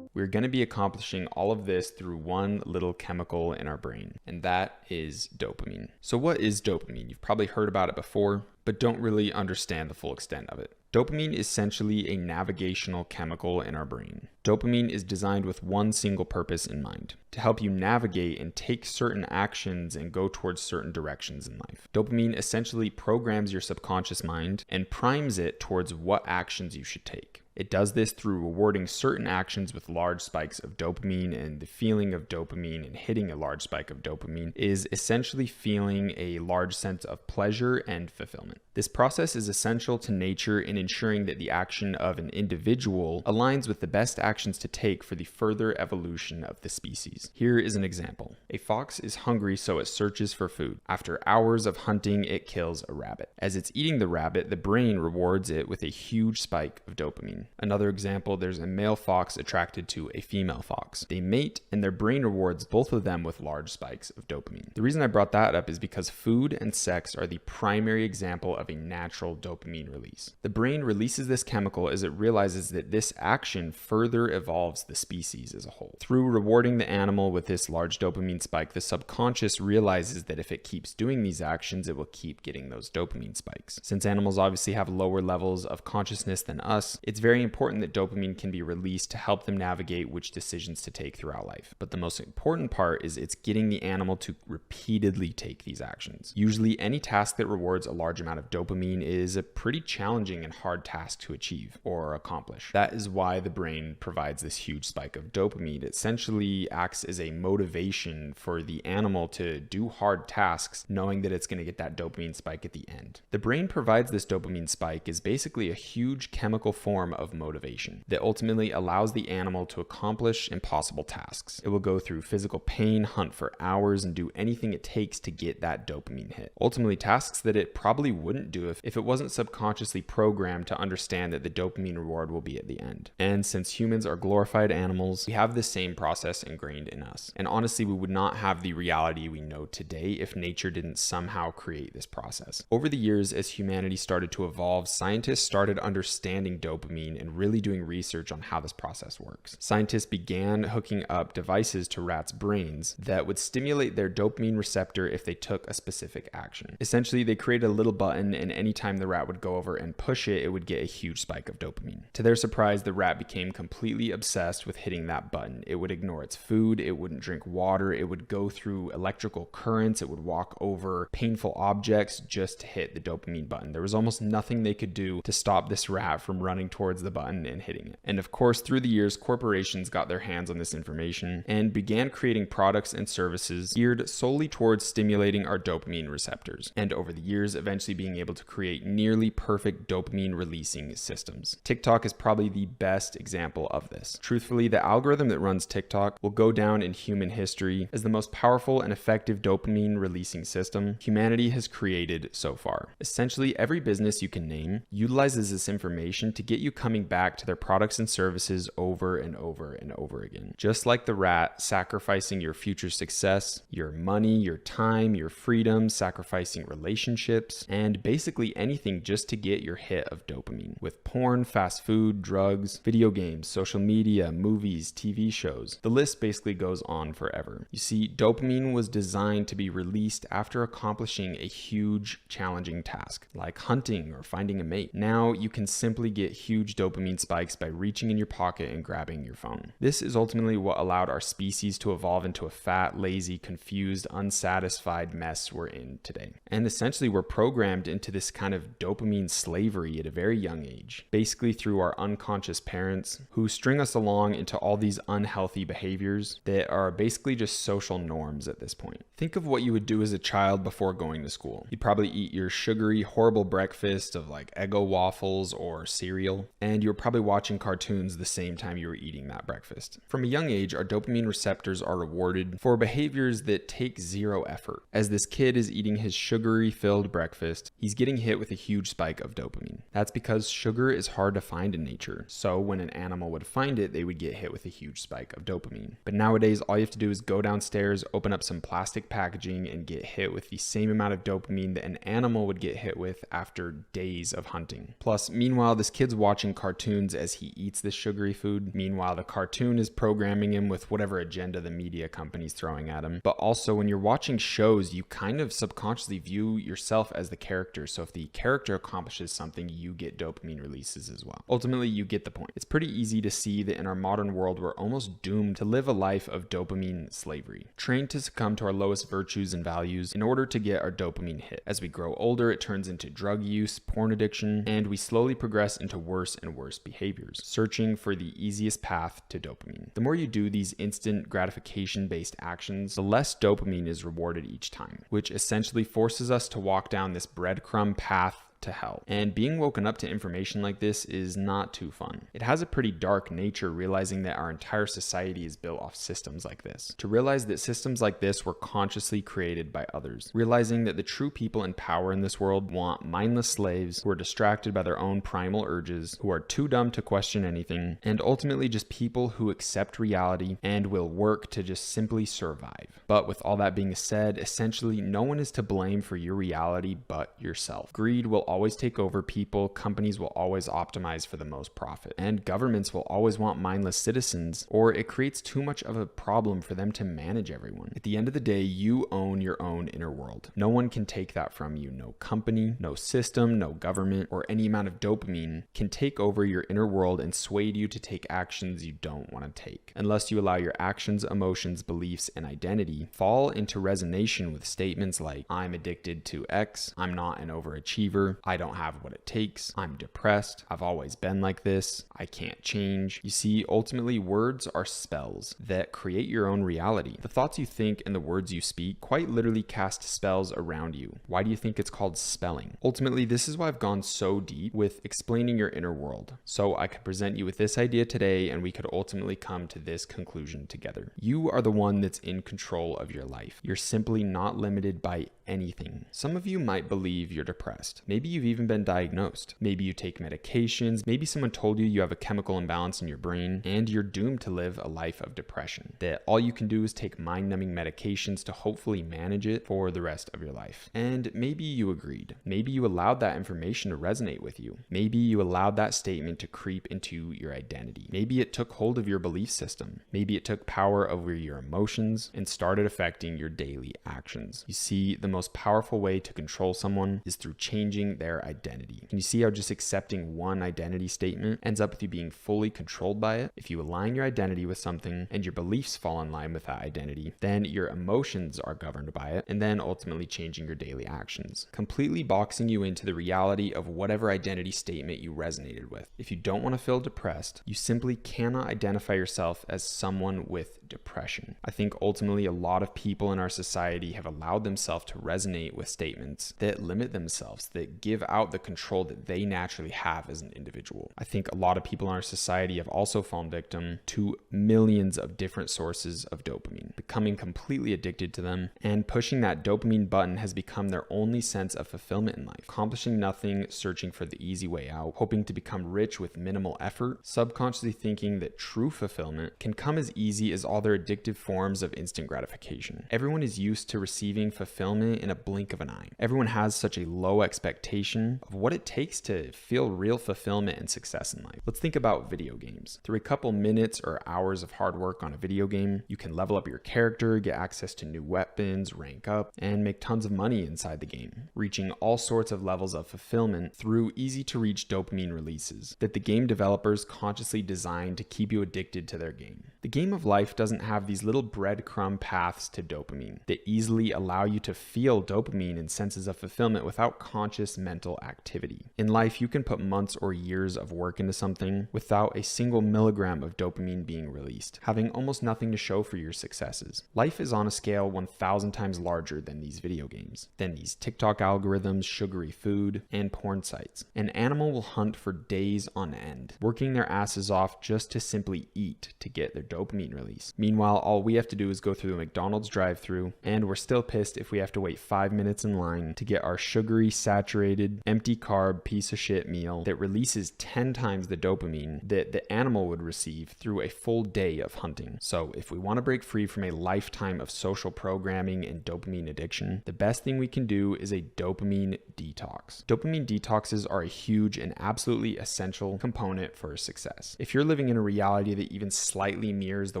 We're going to be accomplishing all of this through one little chemical in our brain, and that is dopamine. So what is dopamine? You've probably heard about it before, but don't really understand the full extent of it. Dopamine is essentially a navigational chemical in our brain. Dopamine is designed with one single purpose in mind: to help you navigate and take certain actions and go towards certain directions in life. Dopamine essentially programs your subconscious mind and primes it towards what actions you should take. It does this through rewarding certain actions with large spikes of dopamine, and the feeling of dopamine and hitting a large spike of dopamine is essentially feeling a large sense of pleasure and fulfillment. This process is essential to nature in ensuring that the action of an individual aligns with the best actions to take for the further evolution of the species. Here is an example. A fox is hungry, so it searches for food. After hours of hunting, it kills a rabbit. As it's eating the rabbit, the brain rewards it with a huge spike of dopamine. Another example, there's a male fox attracted to a female fox. They mate, and their brain rewards both of them with large spikes of dopamine. The reason I brought that up is because food and sex are the primary example of a natural dopamine release. The brain releases this chemical as it realizes that this action further evolves the species as a whole. Through rewarding the animal with this large dopamine spike, the subconscious realizes that if it keeps doing these actions, it will keep getting those dopamine spikes. Since animals obviously have lower levels of consciousness than us, it's very very important that dopamine can be released to help them navigate which decisions to take throughout life. But the most important part is it's getting the animal to repeatedly take these actions. Usually, any task that rewards a large amount of dopamine is a pretty challenging and hard task to achieve or accomplish. That is why the brain provides this huge spike of dopamine. It essentially acts as a motivation for the animal to do hard tasks, knowing that it's going to get that dopamine spike at the end. The brain provides this dopamine spike is basically a huge chemical form of motivation that ultimately allows the animal to accomplish impossible tasks. It will go through physical pain, hunt for hours, and do anything it takes to get that dopamine hit. Ultimately, tasks that it probably wouldn't do if it wasn't subconsciously programmed to understand that the dopamine reward will be at the end. And since humans are glorified animals, we have the same process ingrained in us. And honestly, we would not have the reality we know today if nature didn't somehow create this process. Over the years, as humanity started to evolve, scientists started understanding dopamine and really doing research on how this process works. Scientists began hooking up devices to rats' brains that would stimulate their dopamine receptor if they took a specific action. Essentially, they created a little button, and anytime the rat would go over and push it, it would get a huge spike of dopamine. To their surprise, the rat became completely obsessed with hitting that button. It would ignore its food, it wouldn't drink water, it would go through electrical currents, it would walk over painful objects just to hit the dopamine button. There was almost nothing they could do to stop this rat from running towards the button and hitting it. And of course, through the years, corporations got their hands on this information and began creating products and services geared solely towards stimulating our dopamine receptors, and over the years, eventually being able to create nearly perfect dopamine releasing systems. TikTok is probably the best example of this. Truthfully, the algorithm that runs TikTok will go down in human history as the most powerful and effective dopamine releasing system humanity has created so far. Essentially, every business you can name utilizes this information to get you coming back to their products and services over and over and over again. Just like the rat, sacrificing your future success, your money, your time, your freedom, sacrificing relationships, and basically anything just to get your hit of dopamine. With porn, fast food, drugs, video games, social media, movies, TV shows, the list basically goes on forever. You see, dopamine was designed to be released after accomplishing a huge, challenging task, like hunting or finding a mate. Now you can simply get huge dopamine spikes by reaching in your pocket and grabbing your phone. This is ultimately what allowed our species to evolve into a fat, lazy, confused, unsatisfied mess we're in today. And essentially, we're programmed into this kind of dopamine slavery at a very young age, basically through our unconscious parents who string us along into all these unhealthy behaviors that are basically just social norms at this point. Think of what you would do as a child before going to school. You'd probably eat your sugary, horrible breakfast of like Eggo waffles or cereal, and you're probably watching cartoons the same time you were eating that breakfast. From a young age, our dopamine receptors are rewarded for behaviors that take zero effort. As this kid is eating his sugary-filled breakfast, he's getting hit with a huge spike of dopamine. That's because sugar is hard to find in nature, so when an animal would find it, they would get hit with a huge spike of dopamine. But nowadays, all you have to do is go downstairs, open up some plastic packaging, and get hit with the same amount of dopamine that an animal would get hit with after days of hunting. Plus, meanwhile, this kid's watching cartoons as he eats this sugary food. Meanwhile, the cartoon is programming him with whatever agenda the media company's throwing at him. But also, when you're watching shows, you kind of subconsciously view yourself as the character. So if the character accomplishes something, you get dopamine releases as well. Ultimately, you get the point. It's pretty easy to see that in our modern world, we're almost doomed to live a life of dopamine slavery, trained to succumb to our lowest virtues and values in order to get our dopamine hit. As we grow older, it turns into drug use, porn addiction, and we slowly progress into worse and worse behaviors, searching for the easiest path to dopamine. The more you do these instant gratification-based actions, the less dopamine is rewarded each time, which essentially forces us to walk down this breadcrumb path to hell. And being woken up to information like this is not too fun. It has a pretty dark nature, realizing that our entire society is built off systems like this. To realize that systems like this were consciously created by others. Realizing that the true people in power in this world want mindless slaves who are distracted by their own primal urges, who are too dumb to question anything, and ultimately just people who accept reality and will work to just simply survive. But with all that being said, essentially no one is to blame for your reality but yourself. Greed will always take over people, companies will always optimize for the most profit, and governments will always want mindless citizens, or it creates too much of a problem for them to manage everyone. At the end of the day, you own your own inner world. No one can take that from you. No company, no system, no government, or any amount of dopamine can take over your inner world and sway you to take actions you don't want to take, unless you allow your actions, emotions, beliefs, and identity fall into resonation with statements like, I'm addicted to X, I'm not an overachiever, I don't have what it takes, I'm depressed, I've always been like this, I can't change. You see, ultimately, words are spells that create your own reality. The thoughts you think and the words you speak quite literally cast spells around you. Why do you think it's called spelling? Ultimately, this is why I've gone so deep with explaining your inner world, so I could present you with this idea today and we could ultimately come to this conclusion together. You are the one that's in control of your life. You're simply not limited by anything. Some of you might believe you're depressed. Maybe you've even been diagnosed. Maybe you take medications. Maybe someone told you you have a chemical imbalance in your brain and you're doomed to live a life of depression. That all you can do is take mind-numbing medications to hopefully manage it for the rest of your life. And maybe you agreed. Maybe you allowed that information to resonate with you. Maybe you allowed that statement to creep into your identity. Maybe it took hold of your belief system. Maybe it took power over your emotions and started affecting your daily actions. You see, the most powerful way to control someone is through changing their identity. Can you see how just accepting one identity statement ends up with you being fully controlled by it? If you align your identity with something and your beliefs fall in line with that identity, then your emotions are governed by it, and then ultimately changing your daily actions, completely boxing you into the reality of whatever identity statement you resonated with. If you don't want to feel depressed, you simply cannot identify yourself as someone with depression. I think ultimately a lot of people in our society have allowed themselves to resonate with statements that limit themselves, that give out the control that they naturally have as an individual. I think a lot of people in our society have also fallen victim to millions of different sources of dopamine, becoming completely addicted to them, and pushing that dopamine button has become their only sense of fulfillment in life, accomplishing nothing, searching for the easy way out, hoping to become rich with minimal effort, subconsciously thinking that true fulfillment can come as easy as all their addictive forms of instant gratification. Everyone is used to receiving fulfillment in a blink of an eye. Everyone has such a low expectation of what it takes to feel real fulfillment and success in life. Let's think about video games. Through a couple minutes or hours of hard work on a video game, you can level up your character, get access to new weapons, rank up, and make tons of money inside the game, reaching all sorts of levels of fulfillment through easy-to-reach dopamine releases that the game developers consciously designed to keep you addicted to their game. The game of life doesn't have these little breadcrumb paths to dopamine that easily allow you to feel dopamine and senses of fulfillment without conscious mental activity. In life, you can put months or years of work into something without a single milligram of dopamine being released, having almost nothing to show for your successes. Life is on a scale 1,000 times larger than these video games, than these TikTok algorithms, sugary food, and porn sites. An animal will hunt for days on end, working their asses off just to simply eat to get their dopamine release. Meanwhile, all we have to do is go through the McDonald's drive-thru, and we're still pissed if we have to wait 5 minutes in line to get our sugary, saturated, empty carb piece of shit meal that releases 10 times the dopamine that the animal would receive through a full day of hunting. So if we want to break free from a lifetime of social programming and dopamine addiction, the best thing we can do is a dopamine detox. Dopamine detoxes are a huge and absolutely essential component for success. If you're living in a reality that even slightly mirrors the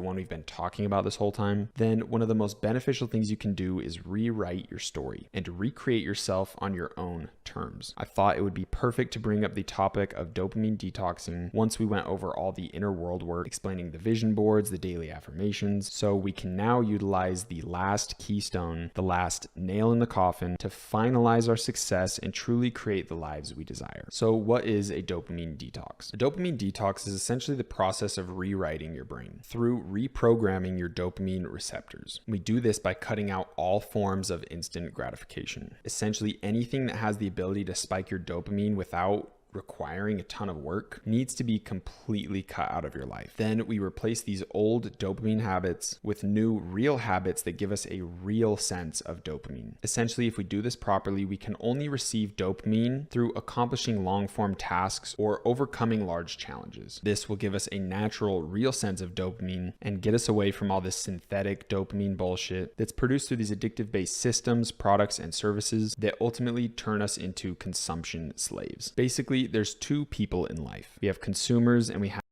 one we've been talking about this whole time, then one of the most beneficial things you can do is rewrite your story and recreate yourself on your own terms. I thought it would be perfect to bring up the topic of dopamine detoxing once we went over all the inner world work, explaining the vision boards, the daily affirmations, so we can now utilize the last keystone, the last nail in the coffin to finalize our success and truly create the lives we desire. So what is a dopamine detox? A dopamine detox is essentially the process of rewriting your brain through reprogramming your dopamine receptors. We do this by cutting out all forms of instant gratification. Essentially anything that has the ability to spike your dopamine without requiring a ton of work needs to be completely cut out of your life. Then we replace these old dopamine habits with new real habits that give us a real sense of dopamine. Essentially, if we do this properly, we can only receive dopamine through accomplishing long-form tasks or overcoming large challenges. This will give us a natural, real sense of dopamine and get us away from all this synthetic dopamine bullshit that's produced through these addictive-based systems, products, and services that ultimately turn us into consumption slaves. Basically, there's two people in life. We have consumers and we have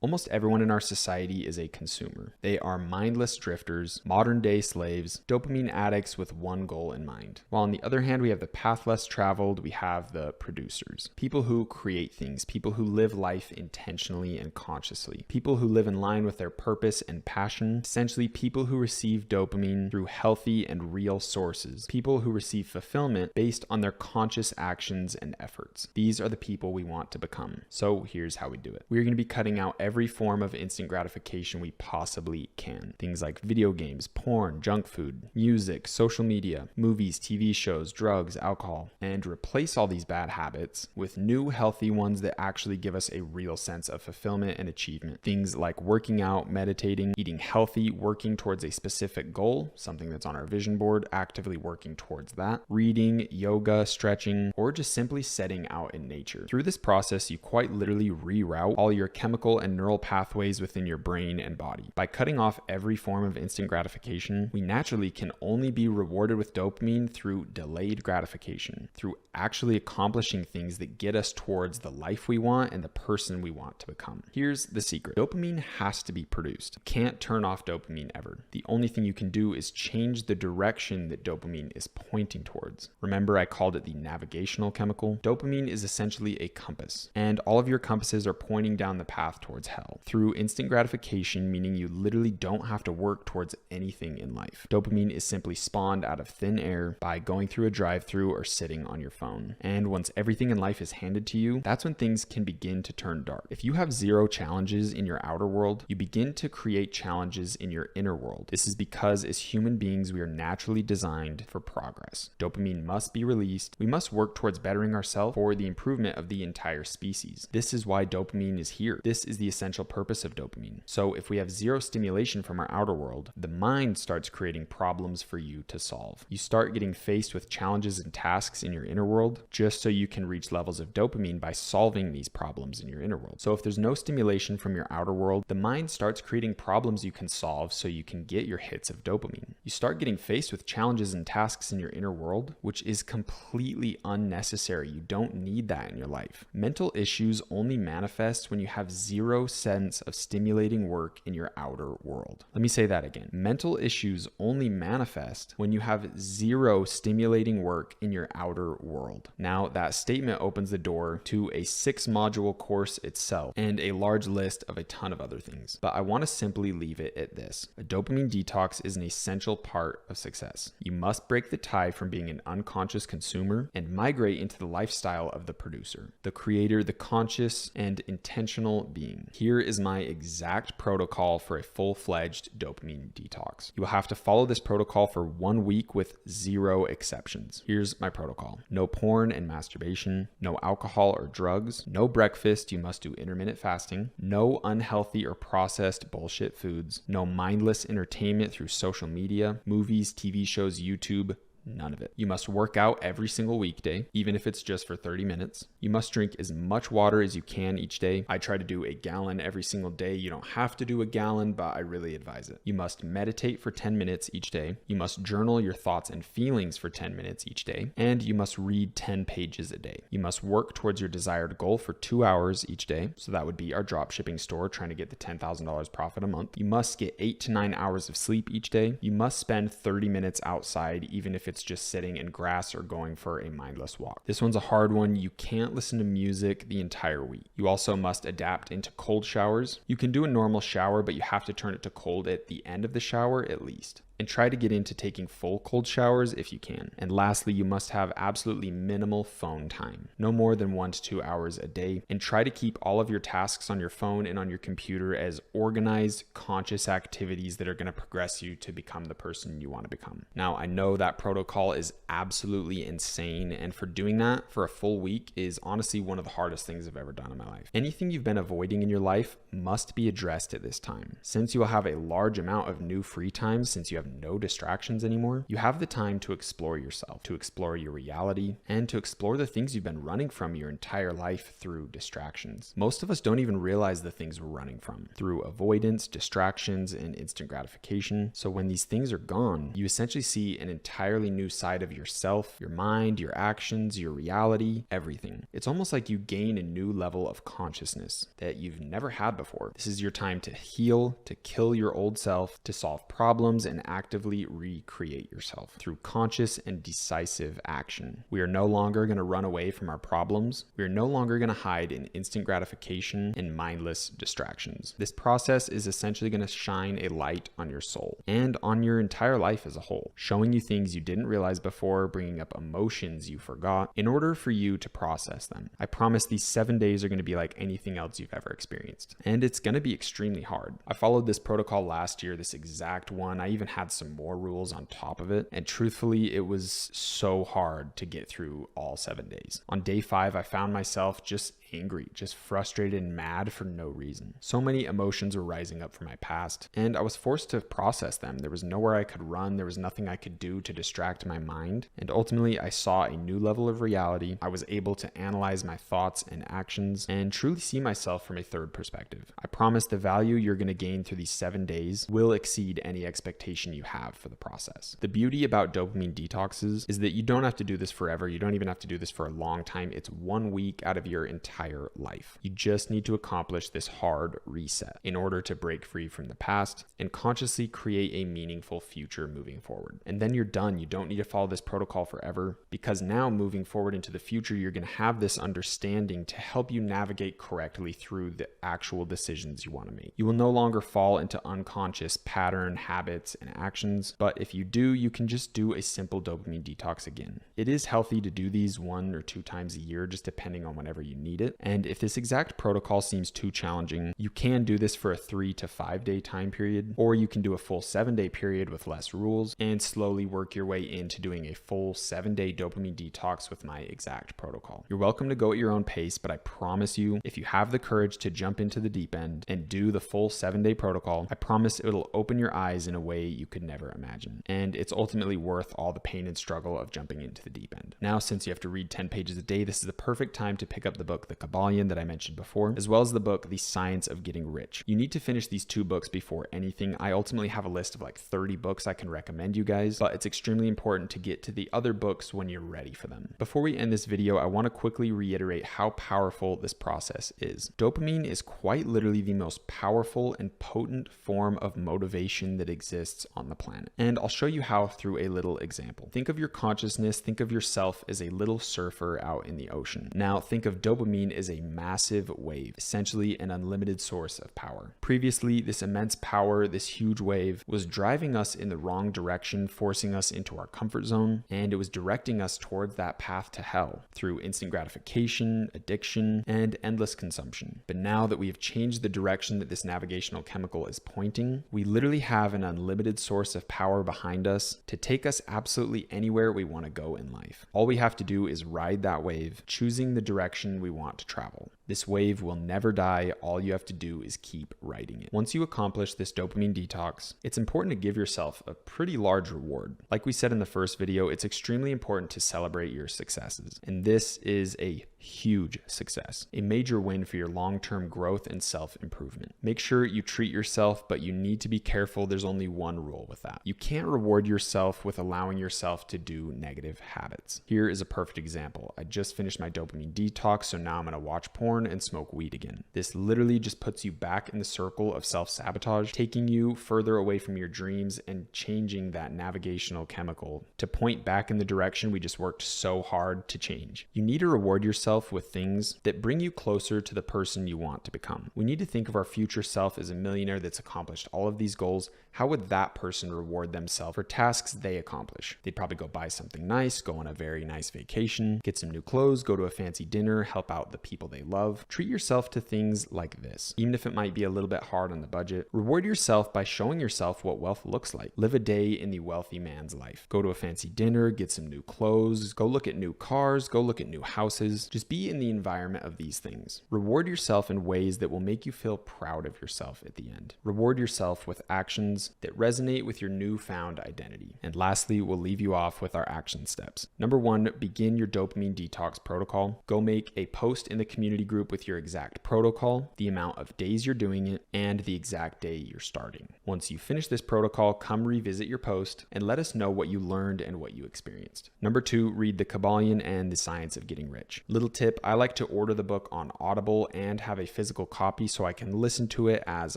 almost everyone in our society is a consumer. They are mindless drifters, modern day slaves, dopamine addicts with one goal in mind. While on the other hand, we have the path less traveled, we have the producers. People who create things, people who live life intentionally and consciously, people who live in line with their purpose and passion, essentially people who receive dopamine through healthy and real sources, people who receive fulfillment based on their conscious actions and efforts. These are the people we want to become. So here's how we do it. We're going to be cutting out every form of instant gratification we possibly can. Things like video games, porn, junk food, music, social media, movies, TV shows, drugs, alcohol, and replace all these bad habits with new healthy ones that actually give us a real sense of fulfillment and achievement. Things like working out, meditating, eating healthy, working towards a specific goal, something that's on our vision board, actively working towards that, reading, yoga, stretching, or just simply setting out in nature. Through this process, you quite literally reroute all your chemical and neural pathways within your brain and body. By cutting off every form of instant gratification, we naturally can only be rewarded with dopamine through delayed gratification, through actually accomplishing things that get us towards the life we want and the person we want to become. Here's the secret. Dopamine has to be produced. You can't turn off dopamine ever. The only thing you can do is change the direction that dopamine is pointing towards. Remember, I called it the navigational chemical? Dopamine is essentially a compass, and all of your compasses are pointing down the path towards hell through instant gratification, meaning you literally don't have to work towards anything in life. Dopamine is simply spawned out of thin air by going through a drive-through or sitting on your phone. And once everything in life is handed to you, that's when things can begin to turn dark. If you have zero challenges in your outer world, you begin to create challenges in your inner world. This is because as human beings, we are naturally designed for progress. Dopamine must be released. We must work towards bettering ourselves for the improvement of the entire species. This is why dopamine is here. This is the essential purpose of dopamine. So if we have zero stimulation from our outer world, the mind starts creating problems for you to solve. You start getting faced with challenges and tasks in your inner world just so you can reach levels of dopamine by solving these problems in your inner world. So if there's no stimulation from your outer world, the mind starts creating problems you can solve so you can get your hits of dopamine. You start getting faced with challenges and tasks in your inner world, which is completely unnecessary. You don't need that in your life. Mental issues only manifest when you have zero sense of stimulating work in your outer world. Let me say that again. Mental issues only manifest when you have zero stimulating work in your outer world. Now, that statement opens the door to a 6-module course itself and a large list of a ton of other things. But I want to simply leave it at this. A dopamine detox is an essential part of success. You must break the tie from being an unconscious consumer and migrate into the lifestyle of the producer, the creator, the conscious and intentional being. Here is my exact protocol for a full-fledged dopamine detox. You will have to follow this protocol for 1 week with zero exceptions. Here's my protocol. No porn and masturbation, no alcohol or drugs, no breakfast, you must do intermittent fasting, no unhealthy or processed bullshit foods, no mindless entertainment through social media, movies, TV shows, YouTube, none of it. You must work out every single weekday, even if it's just for 30 minutes. You must drink as much water as you can each day. I try to do a gallon every single day. You don't have to do a gallon, but I really advise it. You must meditate for 10 minutes each day. You must journal your thoughts and feelings for 10 minutes each day. And you must read 10 pages a day. You must work towards your desired goal for 2 hours each day. So that would be our drop shipping store trying to get the $10,000 profit a month. You must get 8 to 9 hours of sleep each day. You must spend 30 minutes outside, even if it's just sitting in grass or going for a mindless walk. This one's a hard one. You can't listen to music the entire week. You also must adapt into cold showers. You can do a normal shower, but you have to turn it to cold at the end of the shower at least. And try to get into taking full cold showers if you can. And lastly, you must have absolutely minimal phone time, no more than 1 to 2 hours a day, and try to keep all of your tasks on your phone and on your computer as organized, conscious activities that are going to progress you to become the person you want to become. Now, I know that protocol is absolutely insane, and for doing that for a full week is honestly one of the hardest things I've ever done in my life. Anything you've been avoiding in your life must be addressed at this time. Since you will have a large amount of new free time, since you have no distractions anymore, you have the time to explore yourself, to explore your reality, and to explore the things you've been running from your entire life through distractions. Most of us don't even realize the things we're running from through avoidance, distractions, and instant gratification. So when these things are gone, you essentially see an entirely new side of yourself, your mind, your actions, your reality, everything. It's almost like you gain a new level of consciousness that you've never had before. This is your time to heal, to kill your old self, to solve problems, and actively recreate yourself through conscious and decisive action. We are no longer going to run away from our problems. We are no longer going to hide in instant gratification and mindless distractions. This process is essentially going to shine a light on your soul and on your entire life as a whole, showing you things you didn't realize before, bringing up emotions you forgot in order for you to process them. I promise these 7 days are going to be like anything else you've ever experienced, and it's going to be extremely hard. I followed this protocol last year, this exact one. I even had some more rules on top of it, and truthfully, it was so hard to get through all 7 days. On day 5, I found myself just angry, just frustrated and mad for no reason. So many emotions were rising up from my past, and I was forced to process them. There was nowhere I could run. There was nothing I could do to distract my mind. And ultimately, I saw a new level of reality. I was able to analyze my thoughts and actions and truly see myself from a third perspective. I promise the value you're going to gain through these 7 days will exceed any expectation you have for the process. The beauty about dopamine detoxes is that you don't have to do this forever. You don't even have to do this for a long time. It's 1 week out of your entire life. You just need to accomplish this hard reset in order to break free from the past and consciously create a meaningful future moving forward. And then you're done. You don't need to follow this protocol forever, because now moving forward into the future, you're going to have this understanding to help you navigate correctly through the actual decisions you want to make. You will no longer fall into unconscious pattern, habits, and actions, but if you do, you can just do a simple dopamine detox again. It is healthy to do these 1 or 2 times a year, just depending on whenever you need it. And if this exact protocol seems too challenging, you can do this for a 3 to 5 day time period, or you can do a full 7-day period with less rules and slowly work your way into doing a full 7-day dopamine detox with my exact protocol. You're welcome to go at your own pace, but I promise you, if you have the courage to jump into the deep end and do the full 7-day protocol, I promise it'll open your eyes in a way you could never imagine. And it's ultimately worth all the pain and struggle of jumping into the deep end. Now, since you have to read 10 pages a day, this is the perfect time to pick up the book, The Kybalion, that I mentioned before, as well as the book, The Science of Getting Rich. You need to finish these 2 books before anything. I ultimately have a list of like 30 books I can recommend you guys, but it's extremely important to get to the other books when you're ready for them. Before we end this video, I want to quickly reiterate how powerful this process is. Dopamine is quite literally the most powerful and potent form of motivation that exists on the planet. And I'll show you how through a little example. Think of your consciousness, think of yourself as a little surfer out in the ocean. Now think of dopamine as a massive wave, essentially an unlimited source of power. Previously, this immense power, this huge wave, was driving us in the wrong direction, forcing us into our comfort zone, and it was directing us towards that path to hell through instant gratification, addiction, and endless consumption. But now that we have changed the direction that this navigational chemical is pointing, we literally have an unlimited source of power behind us to take us absolutely anywhere we want to go in life. All we have to do is ride that wave, choosing the direction we want to travel. This wave will never die. All you have to do is keep riding it. Once you accomplish this dopamine detox, it's important to give yourself a pretty large reward. Like we said in the first video, it's extremely important to celebrate your successes. And this is a huge success, a major win for your long-term growth and self-improvement. Make sure you treat yourself, but you need to be careful. There's only one rule with that. You can't reward yourself with allowing yourself to do negative habits. Here is a perfect example. I just finished my dopamine detox, so now I'm gonna watch porn and smoke weed again. This literally just puts you back in the circle of self-sabotage, taking you further away from your dreams and changing that navigational chemical to point back in the direction we just worked so hard to change. You need to reward yourself with things that bring you closer to the person you want to become. We need to think of our future self as a millionaire that's accomplished all of these goals. How would that person reward themselves for tasks they accomplish? They'd probably go buy something nice, go on a very nice vacation, get some new clothes, go to a fancy dinner, help out the people they love. Treat yourself to things like this. Even if it might be a little bit hard on the budget, reward yourself by showing yourself what wealth looks like. Live a day in the wealthy man's life. Go to a fancy dinner, get some new clothes, go look at new cars, go look at new houses. Just be in the environment of these things. Reward yourself in ways that will make you feel proud of yourself at the end. Reward yourself with actions that resonate with your newfound identity. And lastly, we'll leave you off with our action steps. Number 1, begin your dopamine detox protocol. Go make a post in the community group with your exact protocol, the amount of days you're doing it, and the exact day you're starting. Once you finish this protocol, come revisit your post and let us know what you learned and what you experienced. Number 2, read The Kybalion and The Science of Getting Rich. Little tip, I like to order the book on Audible and have a physical copy so I can listen to it as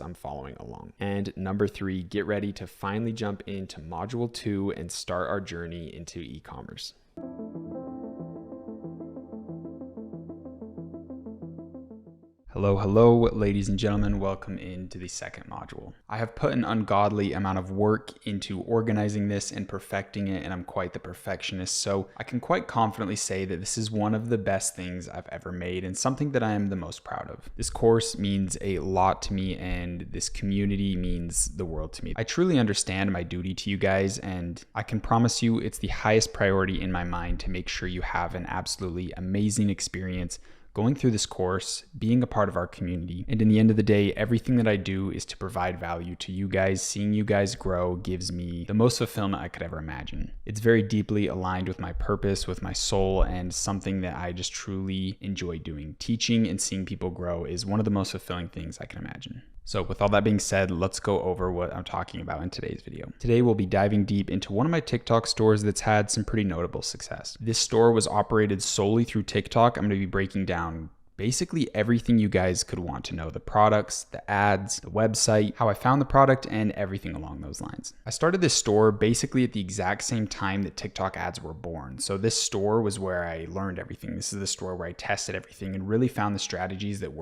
I'm following along. And number 3, get ready to finally jump into module 2 and start our journey into e-commerce. Hello, ladies and gentlemen. Welcome into the second module. I have put an ungodly amount of work into organizing this and perfecting it, and I'm quite the perfectionist, so I can quite confidently say that this is one of the best things I've ever made and something that I am the most proud of. This course means a lot to me, and this community means the world to me. I truly understand my duty to you guys, and I can promise you it's the highest priority in my mind to make sure you have an absolutely amazing experience going through this course, being a part of our community. And in the end of the day, everything that I do is to provide value to you guys. Seeing you guys grow gives me the most fulfillment I could ever imagine. It's very deeply aligned with my purpose, with my soul, and something that I just truly enjoy doing. Teaching and seeing people grow is one of the most fulfilling things I can imagine. So with all that being said, let's go over what I'm talking about in today's video. Today, we'll be diving deep into one of my TikTok stores that's had some pretty notable success. This store was operated solely through TikTok. I'm going to be breaking down basically everything you guys could want to know: the products, the ads, the website, how I found the product, and everything along those lines. I started this store basically at the exact same time that TikTok ads were born. So this store was where I learned everything. This is the store where I tested everything and really found the strategies that worked